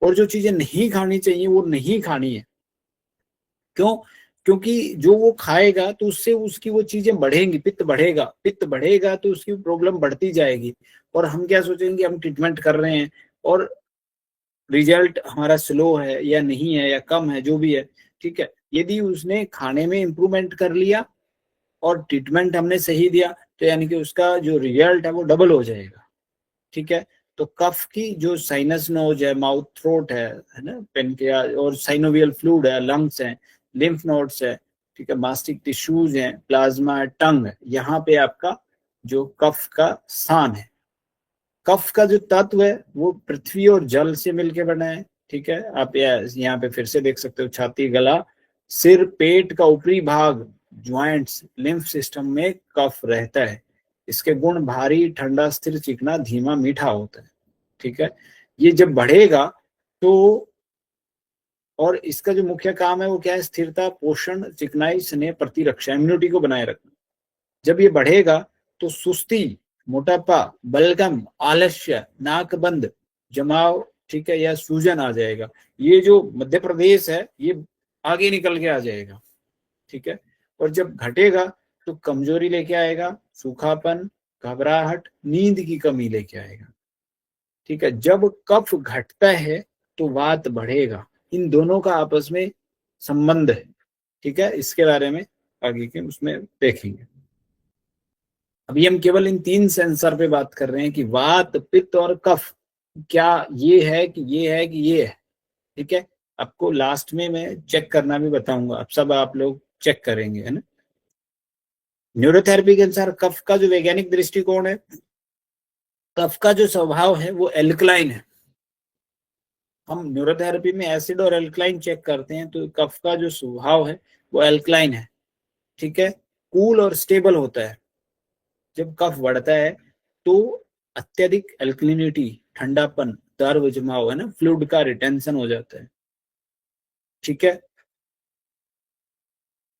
और जो चीजें नहीं खानी चाहिए वो नहीं खानी है। क्यों? क्योंकि जो वो खाएगा तो उससे उसकी वो चीजें बढ़ेंगी, पित्त बढ़ेगा तो उसकी प्रॉब्लम बढ़ती जाएगी, और हम क्या सोचेंगे हम ट्रीटमेंट कर रहे हैं और रिजल्ट हमारा स्लो है या नहीं है या कम है, जो भी है। ठीक है, यदि उसने खाने में इंप्रूवमेंट कर लिया और ट्रीटमेंट हमने सही दिया तो यानी कि उसका जो रिजल्ट है वो डबल हो जाएगा। ठीक है, तो कफ की जो साइनस नोज है, माउथ थ्रोट है ना, पेनक्रियाज और साइनोवियल फ्लूइड है, लंग्स है, लिम्फ नोड्स है, ठीक है, मास्टिक टिश्यूज है, प्लाज्मा है, टंग है, यहाँ पे आपका जो कफ का स्थान है। कफ का जो तत्व है वो पृथ्वी और जल से मिलकर बना है। ठीक है, आप यहाँ पे फिर से देख सकते हो, छाती, गला, सिर, पेट का ऊपरी भाग, ज्वाइंट्स, लिम्फ सिस्टम में कफ रहता है। इसके गुण भारी, ठंडा, स्थिर, चिकना, धीमा, मीठा होता है। ठीक है, ये जब बढ़ेगा तो, और इसका जो मुख्य काम है वो क्या है, स्थिरता, पोषण, चिकनाई, स्नेह, प्रतिरक्षा, इम्यूनिटी को बनाए रखना। जब ये बढ़ेगा तो सुस्ती, मोटापा, बलगम, आलस्य, नाक बंद, जमाव, ठीक है, या सूजन आ जाएगा। ये जो मध्य प्रदेश है ये आगे निकल के आ जाएगा। ठीक है, और जब घटेगा तो कमजोरी लेके आएगा, सूखापन, घबराहट, नींद की कमी लेके आएगा। ठीक है, जब कफ घटता है तो वात बढ़ेगा। इन दोनों का आपस में संबंध है। ठीक है, इसके बारे में आगे के उसमें देखेंगे। अभी हम केवल इन 3 सेंसर पे बात कर रहे हैं कि वात, पित्त और कफ, क्या ये है कि ये है कि ये है। ठीक है, आपको लास्ट में मैं चेक करना भी बताऊंगा, अब सब आप लोग चेक करेंगे, है ना। न्यूरोथेरेपी के अनुसार कफ का जो वैज्ञानिक दृष्टिकोण है, कफ का जो स्वभाव है वो एल्कलाइन है। हम न्यूरोथेरेपी में एसिड और एल्कलाइन चेक करते हैं, तो कफ का जो स्वभाव है वो एल्कलाइन है। ठीक है, कूल और स्टेबल होता है। जब कफ बढ़ता है तो अत्यधिक एल्कलिनिटी, ठंडापन, दर्व जमाव, है ना, फ्लूइड का रिटेंशन हो जाता है। ठीक है,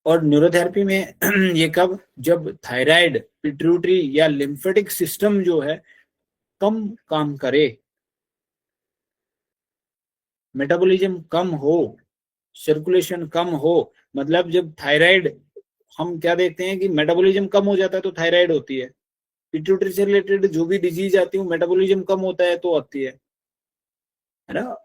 और न्यूरोथेरेपी में ये कब, जब थायराइड, पिट्यूटरी या लिम्फेटिक सिस्टम जो है कम काम करे, मेटाबॉलिज्म कम हो, सर्कुलेशन कम हो। मतलब जब थायराइड, हम क्या देखते हैं कि मेटाबॉलिज्म कम हो जाता है तो थायराइड होती है। पिट्यूटरी से रिलेटेड जो भी डिजीज आती है मेटाबॉलिज्म कम होता है तो आती है ना।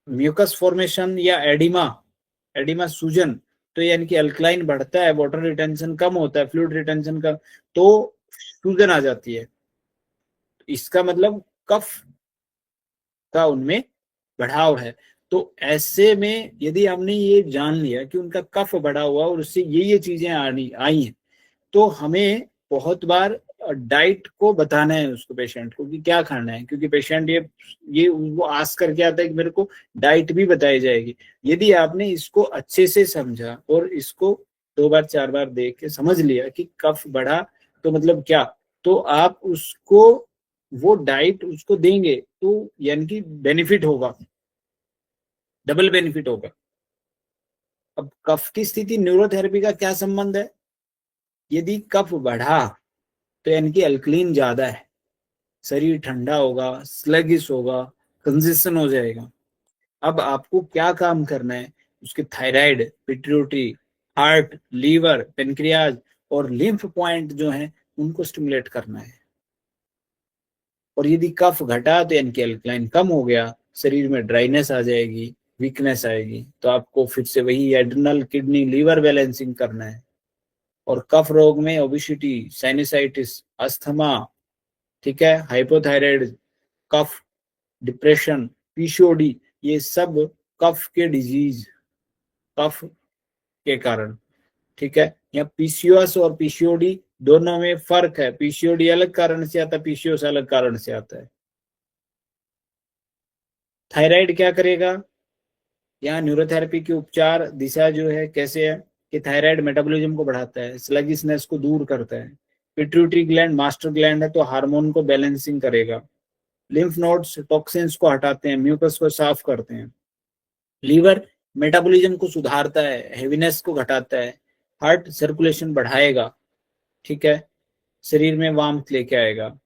म्यूकस फॉर्मेशन या एडिमा सूजन, तो यानी कि अल्कलाइन बढ़ता है, वाटर रिटेंशन कम होता है, फ्लूइड रिटेंशन का, तो सूजन आ जाती है। इसका मतलब कफ का उनमें बढ़ाव है। तो ऐसे में यदि हमने ये जान लिया कि उनका कफ बढ़ा हुआ और उससे ये चीजें आई हैं, तो हमें बहुत बार डाइट को बताना है उसको, पेशेंट को, कि क्या खाना है, क्योंकि पेशेंट ये वो आस करके आता है कि मेरे को डाइट भी बताई जाएगी। यदि आपने इसको अच्छे से समझा और इसको 2 बार 4 बार देख के समझ लिया कि कफ बढ़ा तो मतलब क्या, तो आप उसको वो डाइट उसको देंगे तो यानी कि बेनिफिट होगा, डबल बेनिफिट होगा। अब कफ की स्थिति न्यूरोथेरेपी का क्या संबंध है? यदि कफ बढ़ा तो यानी कि अल्कलीन ज्यादा है, शरीर ठंडा होगा, स्लगिश होगा, कंजेशन हो जाएगा। अब आपको क्या काम करना है, उसके thyroid, pituitary, heart, liver, pancreas और लिम्फ पॉइंट जो हैं उनको स्टिमुलेट करना है। और यदि कफ घटा तो यानी कि अल्कलाइन कम हो गया, शरीर में ड्राइनेस आ जाएगी, वीकनेस आएगी, तो आपको फिर से वही एड्रिनल, किडनी, लीवर बैलेंसिंग करना है। और कफ रोग में ओबिसिटी, साइनसाइटिस, अस्थमा, ठीक है, हाइपोथायराइड, कफ, डिप्रेशन, पीसीओडी, ये सब कफ के डिजीज, कफ के कारण, ठीक है। यहाँ पीसीओएस और पीसीओडी दोनों में फर्क है। पीसीओडी अलग कारण से आता है, पीसीओएस अलग कारण से आता है। थायराइड क्या करेगा? यहाँ न्यूरोथेरेपी की उपचार दिशा जो है कैसे है कि थायराइड मेटाबॉलिज्म को बढ़ाता है, स्लगिशनेस को दूर करता है। पिट्यूटरी ग्लैंड मास्टर ग्लैंड है तो हार्मोन को बैलेंसिंग करेगा। लिम्फ नोड्स टॉक्सिन्स को हटाते हैं, म्यूकस को साफ करते हैं। लीवर मेटाबॉलिज्म को सुधारता है, हेवीनेस को घटाता है। हार्ट सर्कुलेशन बढ़ाएगा, ठीक है, शरीर में वार्मथ लेके आएगा।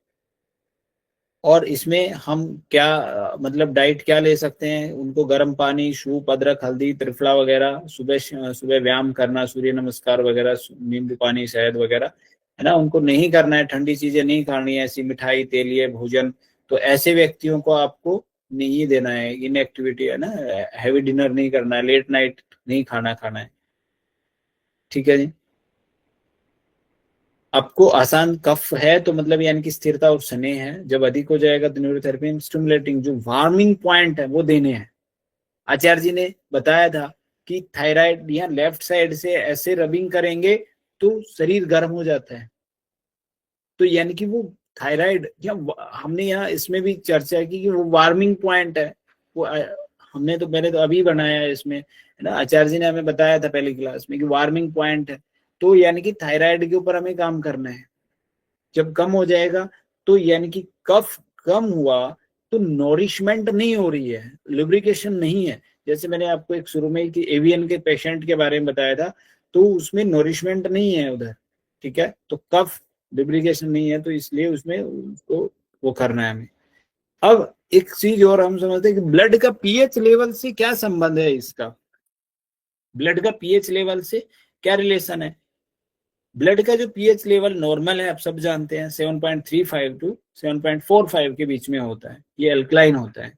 और इसमें हम क्या मतलब डाइट क्या ले सकते हैं? उनको गर्म पानी, सूप, अदरक, हल्दी, त्रिफला वगैरह, सुबह सुबह व्यायाम करना, सूर्य नमस्कार वगैरह, नींबू पानी, शहद वगैरह, है ना। उनको नहीं करना है, ठंडी चीजें नहीं खानी है, ऐसी मिठाई, तेलीय भोजन। तो ऐसे व्यक्तियों को आपको नहीं देना है, इनएक्टिविटी है ना, हैवी डिनर नहीं करना है, लेट नाइट नहीं खाना है, ठीक है जी। आपको आसान कफ है तो मतलब यानी कि स्थिरता और स्नेह है। जब अधिक हो जाएगा तो न्यूरोथेरेपी में स्टिमुलेटिंग जो वार्मिंग पॉइंट है वो देने हैं। आचार्य जी ने बताया था कि थायराइड यहाँ लेफ्ट साइड से ऐसे रबिंग करेंगे तो शरीर गर्म हो जाता है। तो यानी कि वो थायराइड हमने यहाँ इसमें भी चर्चा की कि वो वार्मिंग पॉइंट है। वो हमने तो मैंने तो अभी बनाया है इसमें, है ना। आचार्य जी ने हमें बताया था पहली क्लास में कि वार्मिंग पॉइंट है। तो यानी कि थायराइड के ऊपर हमें काम करना है। जब कम हो जाएगा तो यानी कि कफ कम हुआ तो नॉरिशमेंट नहीं हो रही है, लुब्रिकेशन नहीं है। जैसे मैंने आपको एक शुरू में कि एवियन के पेशेंट के बारे में बताया था, तो उसमें नॉरिशमेंट नहीं है उधर, ठीक है। तो कफ लुब्रिकेशन नहीं है, तो इसलिए उसमें उसको वो करना है हमें। अब एक चीज और हम समझते हैं कि ब्लड का पीएच लेवल से क्या संबंध है इसका। ब्लड का पीएच लेवल से क्या रिलेशन है? ब्लड का जो पीएच लेवल नॉर्मल है, आप सब जानते हैं 7.35 टू 7.45 के बीच में होता है, ये अल्कलाइन होता है।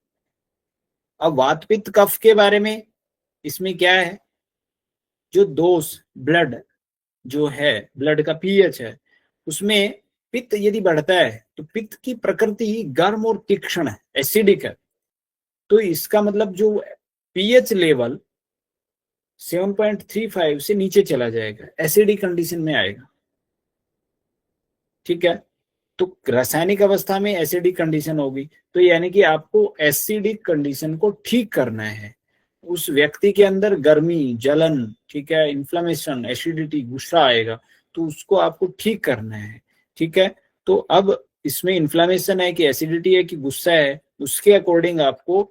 अब वात पित्त कफ के बारे में इसमें क्या है? जो दोष ब्लड जो है, ब्लड का पीएच है, उसमें पित्त यदि बढ़ता है तो पित्त की प्रकृति ही गर्म और तीक्ष्ण है, एसिडिक है। तो इसका मतलब जो पीएच लेवल 7.35 से नीचे चला जाएगा, एसिडिक कंडीशन में आएगा, ठीक है। तो रासायनिक अवस्था में एसिडिक कंडीशन होगी, तो यानी कि आपको एसिडिक कंडीशन को ठीक करना है। उस व्यक्ति के अंदर गर्मी, जलन, ठीक है, इन्फ्लेमेशन, एसिडिटी, गुस्सा आएगा, तो उसको आपको ठीक करना है, ठीक है। तो अब इसमें इन्फ्लेमेशन है कि एसिडिटी है कि गुस्सा है, उसके अकॉर्डिंग आपको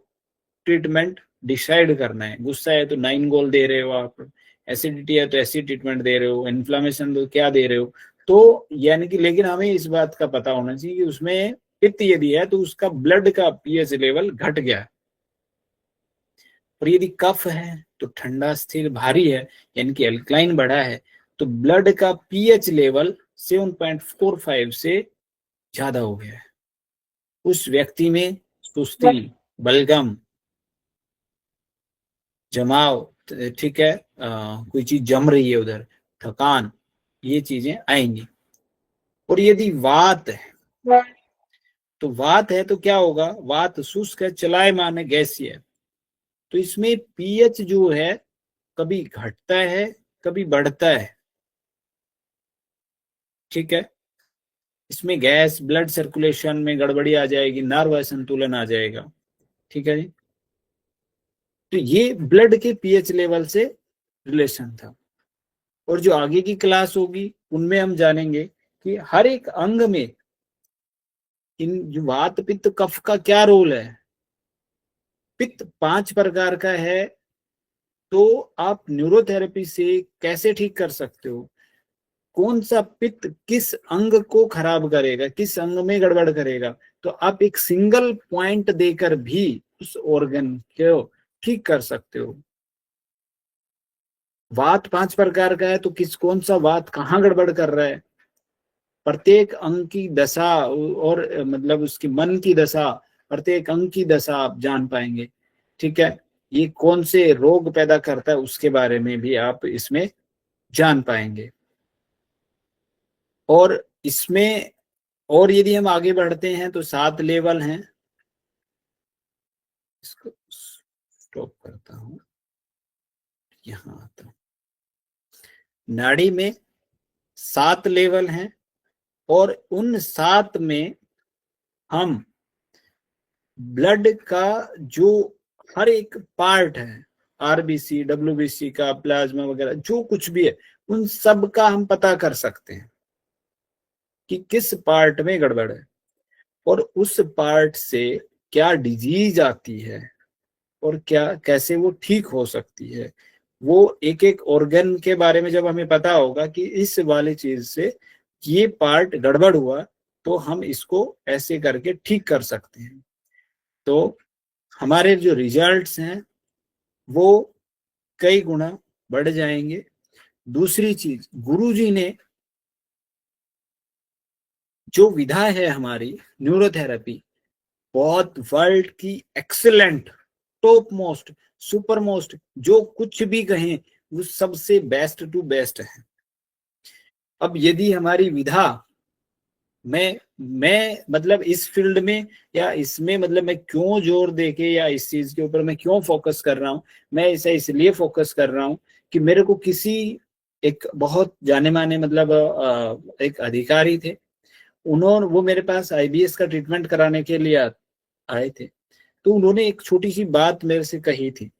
ट्रीटमेंट डिसाइड करना है। गुस्सा है तो 9 गोल दे रहे हो आप, एसिडिटी है तो एसिड ट्रीटमेंट दे रहे हो, इन्फ्लेमेशन तो क्या दे रहे हो। तो यानी कि लेकिन हमें इस बात का पता होना चाहिए कि उसमें पित्त यदि है तो उसका ब्लड का पीएच लेवल घट गया है, और यदि कफ है तो ठंडा, स्थिर, भारी है, यानी कि एल्कलाइन बढ़ा है, तो ब्लड का पीएच लेवल 7.45 से ज्यादा हो गया है। उस व्यक्ति में सुस्ती, बलगम, जमाव, ठीक है, कोई चीज जम रही है उधर, थकान, ये चीजें आएंगी। और यदि वात है तो वात है तो क्या होगा? वात शुष्क है, चलायमान है, गैसीय है। तो इसमें पीएच जो है कभी घटता है कभी बढ़ता है, ठीक है। इसमें गैस, ब्लड सर्कुलेशन में गड़बड़ी आ जाएगी, नर्व असंतुलन आ जाएगा, ठीक है जी। तो ये ब्लड के पीएच लेवल से रिलेशन था। और जो आगे की क्लास होगी उनमें हम जानेंगे कि हर एक अंग में इन जो वात, पित्त, कफ का क्या रोल है। पित्त 5 प्रकार का है, तो आप न्यूरोथेरेपी से कैसे ठीक कर सकते हो? कौन सा पित्त किस अंग को खराब करेगा, किस अंग में गड़बड़ करेगा, तो आप एक सिंगल पॉइंट देकर भी उस ऑर्गन को ठीक कर सकते हो। वात 5 प्रकार का है, तो कौन सा वात कहाँ गड़बड़ कर रहा है, प्रत्येक अंग की दशा और मतलब उसकी मन की दशा, प्रत्येक अंग की दशा आप जान पाएंगे, ठीक है। ये कौन से रोग पैदा करता है उसके बारे में भी आप इसमें जान पाएंगे। और इसमें और यदि हम आगे बढ़ते हैं तो 7 लेवल हैं। इसको स्टॉप करता हूं, यहां आता हूं। नाड़ी में 7 लेवल हैं और उन 7 में हम ब्लड का जो हर एक पार्ट है, आरबीसी, डब्ल्यूबीसी का, प्लाज्मा वगैरह जो कुछ भी है, उन सब का हम पता कर सकते हैं कि किस पार्ट में गड़बड़ है और उस पार्ट से क्या डिजीज आती है और क्या कैसे वो ठीक हो सकती है। वो एक एक ऑर्गन के बारे में जब हमें पता होगा कि इस वाली चीज से ये पार्ट गड़बड़ हुआ तो हम इसको ऐसे करके ठीक कर सकते हैं, तो हमारे जो रिजल्ट्स हैं वो कई गुना बढ़ जाएंगे। दूसरी चीज, गुरुजी ने जो विधा है हमारी न्यूरोथेरेपी, बहुत वर्ल्ड की excellent, top most, super most, जो कुछ भी कहें वो सबसे बेस्ट टू बेस्ट है। अब यदि हमारी विधा मैं मतलब इस फील्ड में या इसमें मतलब मैं क्यों जोर देके या इस चीज के ऊपर मैं क्यों फोकस कर रहा हूं, मैं इसे इसलिए फोकस कर रहा हूं कि मेरे को किसी एक बहुत जाने माने मतलब एक अधिकारी थे, उन्होंने वो मेरे पास आईबीएस का ट्रीटमेंट कराने के लिए आए थे, तो उन्होंने एक छोटी सी बात मेरे से कही थी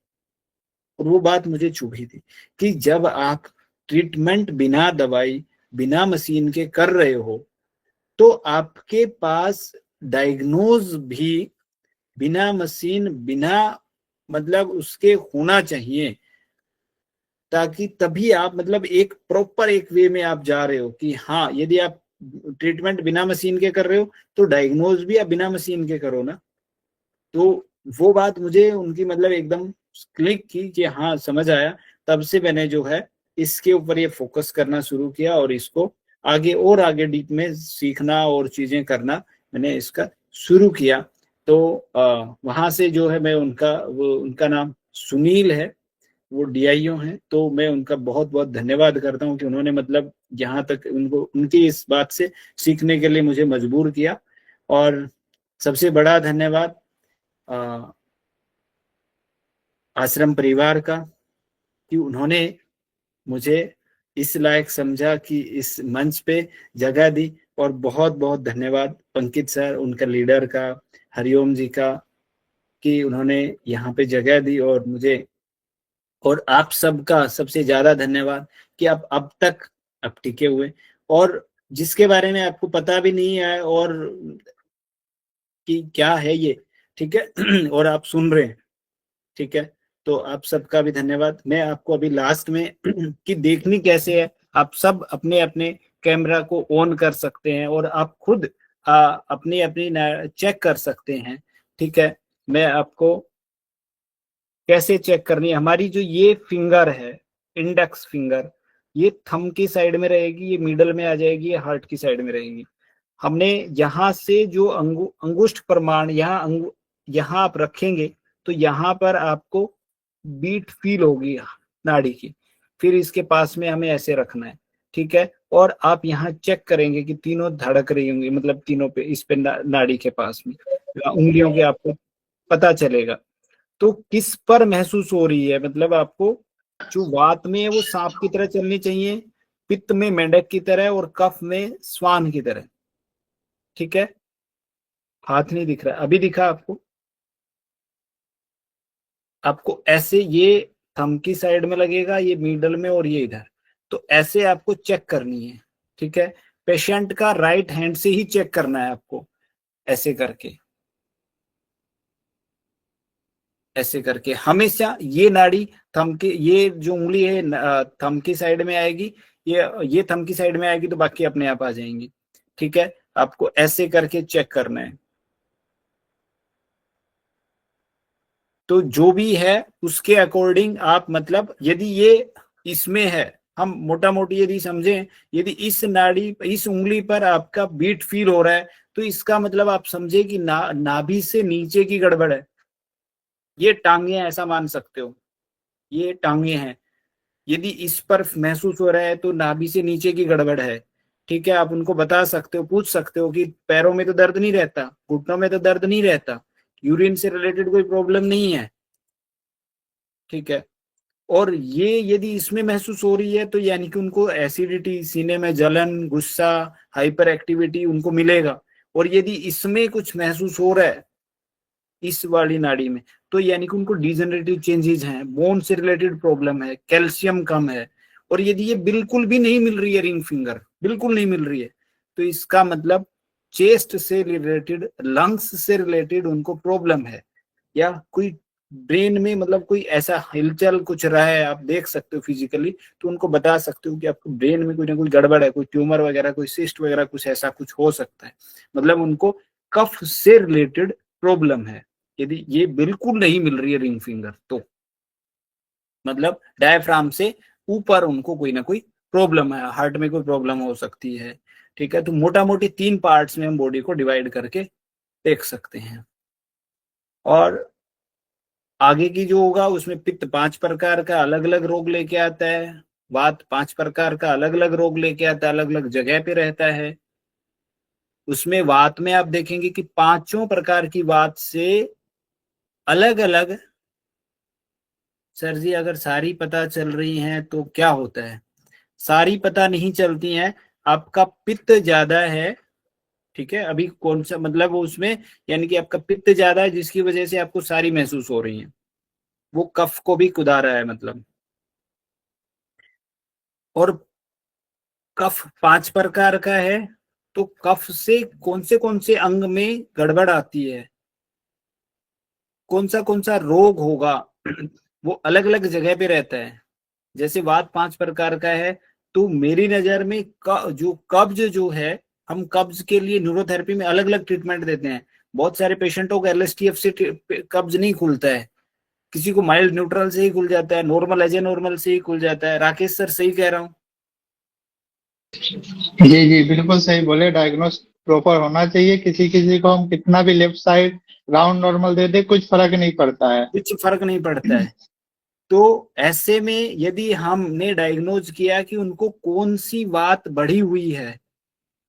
और वो बात मुझे चुभी थी कि जब आप ट्रीटमेंट बिना दवाई बिना मशीन के कर रहे हो तो आपके पास डायग्नोज भी बिना मशीन बिना मतलब उसके होना चाहिए, ताकि तभी आप मतलब एक प्रॉपर एक वे में आप जा रहे हो कि हाँ, यदि आप ट्रीटमेंट बिना मशीन के कर रहे हो तो डायग्नोज भी आप बिना मशीन के करो ना। तो वो बात मुझे उनकी मतलब एकदम क्लिक की कि हाँ समझ आया। तब से मैंने जो है इसके ऊपर ये फोकस करना शुरू किया और इसको आगे और आगे डीप में सीखना और चीजें करना मैंने इसका शुरू किया। तो वहां से जो है मैं उनका नाम सुनील है, वो डीआईओ हैं, तो मैं उनका बहुत बहुत धन्यवाद करता हूँ कि उन्होंने मतलब यहाँ तक उनको उनकी इस बात से सीखने के लिए मुझे मजबूर किया। और सबसे बड़ा धन्यवाद आश्रम परिवार का कि उन्होंने मुझे इस लायक समझा कि इस मंच पे जगह दी। और बहुत बहुत धन्यवाद पंकित सर, उनका लीडर का, हरिओम जी का, कि उन्होंने यहाँ पे जगह दी और मुझे, और आप सबका सबसे ज्यादा धन्यवाद कि आप अब तक अब टिके हुए और जिसके बारे में आपको पता भी नहीं है और कि क्या है ये, ठीक है और आप सुन रहे हैं, ठीक है। तो आप सबका भी धन्यवाद। मैं आपको अभी लास्ट में कि देखनी कैसे है, आप सब अपने अपने कैमरा को ऑन कर सकते हैं और आप खुद अपनी अपनी चेक कर सकते हैं, ठीक है। मैं आपको कैसे चेक करनी है, हमारी जो ये फिंगर है, इंडेक्स फिंगर, ये थंब की साइड में रहेगी, ये मिडल में आ जाएगी, ये हार्ट की साइड में रहेगी। हमने यहाँ से जो अंगुष्ठ प्रमाण यहाँ आप रखेंगे तो यहाँ पर आपको बीट फील होगी नाड़ी की, फिर इसके पास में हमें ऐसे रखना है, ठीक है। और आप यहाँ चेक करेंगे कि तीनों धड़क रही होंगी, मतलब तीनों पे इस पे नाड़ी के पास में उंगलियों के आपको पता चलेगा। तो किस पर महसूस हो रही है, मतलब आपको जो वात में है वो सांप की तरह चलनी चाहिए, पित्त में मेंढक की तरह और कफ में स्वान की तरह, ठीक है। हाथ नहीं दिख रहा, अभी दिखा आपको? आपको ऐसे ये थंब की साइड में लगेगा, ये मिडल में और ये इधर, तो ऐसे आपको चेक करनी है, ठीक है। पेशेंट का राइट हैंड से ही चेक करना है आपको, ऐसे करके, ऐसे करके हमेशा ये नाड़ी थंब की, ये जो उंगली है थंब की साइड में आएगी, ये थंब की साइड में आएगी तो बाकी अपने आप आ जाएंगी, ठीक है। आपको ऐसे करके चेक करना है। तो जो भी है उसके अकॉर्डिंग आप मतलब यदि ये इसमें है, हम मोटा मोटी यदि समझें, यदि इस नाड़ी इस उंगली पर आपका बीट फील हो रहा है तो इसका मतलब आप समझे कि नाभि से नीचे की गड़बड़ है। ये टांगे ऐसा मान सकते हो, ये टांगे हैं, यदि इस पर महसूस हो रहा है तो नाभि से नीचे की गड़बड़ है। ठीक है, आप उनको बता सकते हो, पूछ सकते हो कि पैरों में तो दर्द नहीं रहता, घुटनों में तो दर्द नहीं रहता, यूरिन से रिलेटेड कोई प्रॉब्लम नहीं है, ठीक है। और ये यदि इसमें महसूस हो रही है तो यानी कि उनको एसिडिटी, सीने में जलन, गुस्सा, हाइपर एक्टिविटी उनको मिलेगा। और यदि इसमें कुछ महसूस हो रहा है इस वाली नाड़ी में, तो यानी कि उनको डिजेनरेटिव चेंजेस हैं, बोन से रिलेटेड प्रॉब्लम है, कैल्शियम कम है। और यदि ये बिल्कुल भी नहीं मिल रही है, रिंग फिंगर बिल्कुल नहीं मिल रही है, तो इसका मतलब चेस्ट से रिलेटेड, लंग्स से रिलेटेड उनको प्रॉब्लम है, या कोई ब्रेन में मतलब कोई ऐसा हिलचल कुछ रहा है, आप देख सकते हो फिजिकली, तो उनको बता सकते हो कि आपको ब्रेन में कोई ना कोई गड़बड़ है, कोई ट्यूमर वगैरह, कोई सिस्ट वगैरह, कुछ ऐसा कुछ हो सकता है, मतलब उनको कफ से रिलेटेड प्रॉब्लम है। यदि ये बिल्कुल नहीं मिल रही है रिंग फिंगर, तो मतलब डायफ्राम से ऊपर उनको कोई ना कोई प्रॉब्लम है, हार्ट में कोई प्रॉब्लम हो सकती है, ठीक है। तो मोटा मोटी 3 पार्ट्स में हम बॉडी को डिवाइड करके देख सकते हैं। और आगे की जो होगा उसमें पित्त 5 प्रकार का अलग अलग रोग लेके आता है, वात 5 प्रकार का अलग अलग रोग लेके आता है, अलग अलग जगह पे रहता है। उसमें वात में आप देखेंगे कि 5 प्रकार की वात से अलग अलग, सर जी अगर सारी पता चल रही हैं तो क्या होता है? सारी पता नहीं चलती हैं, आपका पित्त ज्यादा है, ठीक है। अभी कौन सा मतलब उसमें, यानी कि आपका पित्त ज्यादा है जिसकी वजह से आपको सारी महसूस हो रही है, वो कफ को भी कुदा रहा है मतलब। और कफ 5 प्रकार का है, तो कफ से कौन से अंग में गड़बड़ आती है, कौन सा रोग होगा वो अलग अलग जगह पे रहता है। जैसे वात 5 प्रकार का है, तो मेरी नजर में जो कब्ज जो है, हम कब्ज के लिए न्यूरोथेरेपी में अलग अलग ट्रीटमेंट देते हैं। बहुत सारे पेशेंटों को एलएसटीएफ से कब्ज नहीं खुलता है, किसी को माइल्ड न्यूट्रल से ही खुल जाता है, नॉर्मल एज ए नॉर्मल से ही खुल जाता है। राकेश सर सही कह रहा हूँ? जी जी बिल्कुल सही बोले, डायग्नोस प्रॉपर होना चाहिए। किसी किसी को हम कितना भी लेफ्ट साइड राउंड नॉर्मल दे दे, कुछ फर्क नहीं पड़ता है। कुछ फर्क नहीं पड़ता है। तो ऐसे में यदि हमने डायग्नोज किया कि उनको कौन सी वात बढ़ी हुई है,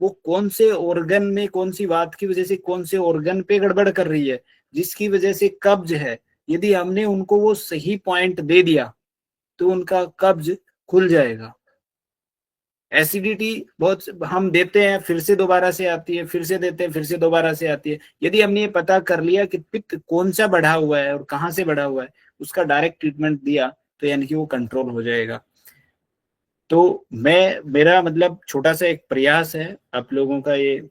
वो कौन से ऑर्गन में, कौन सी वात की वजह से कौन से ऑर्गन पे गड़बड़ कर रही है, जिसकी वजह से कब्ज है, यदि हमने उनको वो सही पॉइंट दे दिया तो उनका कब्ज खुल जाएगा। एसिडिटी बहुत हम देते हैं, फिर से दोबारा से आती है, फिर से देते हैं, फिर से दोबारा से आती है। यदि हमने ये पता कर लिया कि पित्त कौन सा बढ़ा हुआ है और कहाँ से बढ़ा हुआ है, उसका डायरेक्ट ट्रीटमेंट दिया, तो यानी कि वो कंट्रोल हो जाएगा। तो मेरा मतलब छोटा सा एक प्रयास है, आप लोगों का ये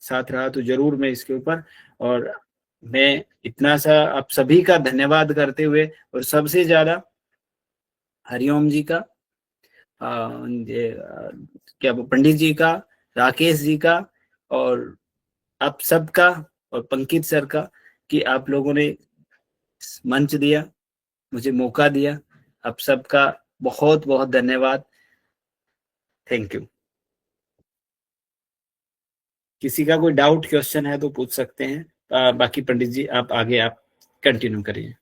साथ रहा तो जरूर मैं इसके ऊपर, और मैं इतना सा आप सभी का धन्यवाद करते हुए, और सबसे ज्यादा हरिओम जी का, क्या पंडित जी का, राकेश जी का, और आप सबका, और पंकित सर का, कि आप लोगों ने मंच दिया, मुझे मौका दिया। आप सबका बहुत बहुत धन्यवाद। Thank you. किसी का कोई डाउट क्वेश्चन है तो पूछ सकते हैं, बाकी पंडित जी आप आगे आप कंटिन्यू करिए।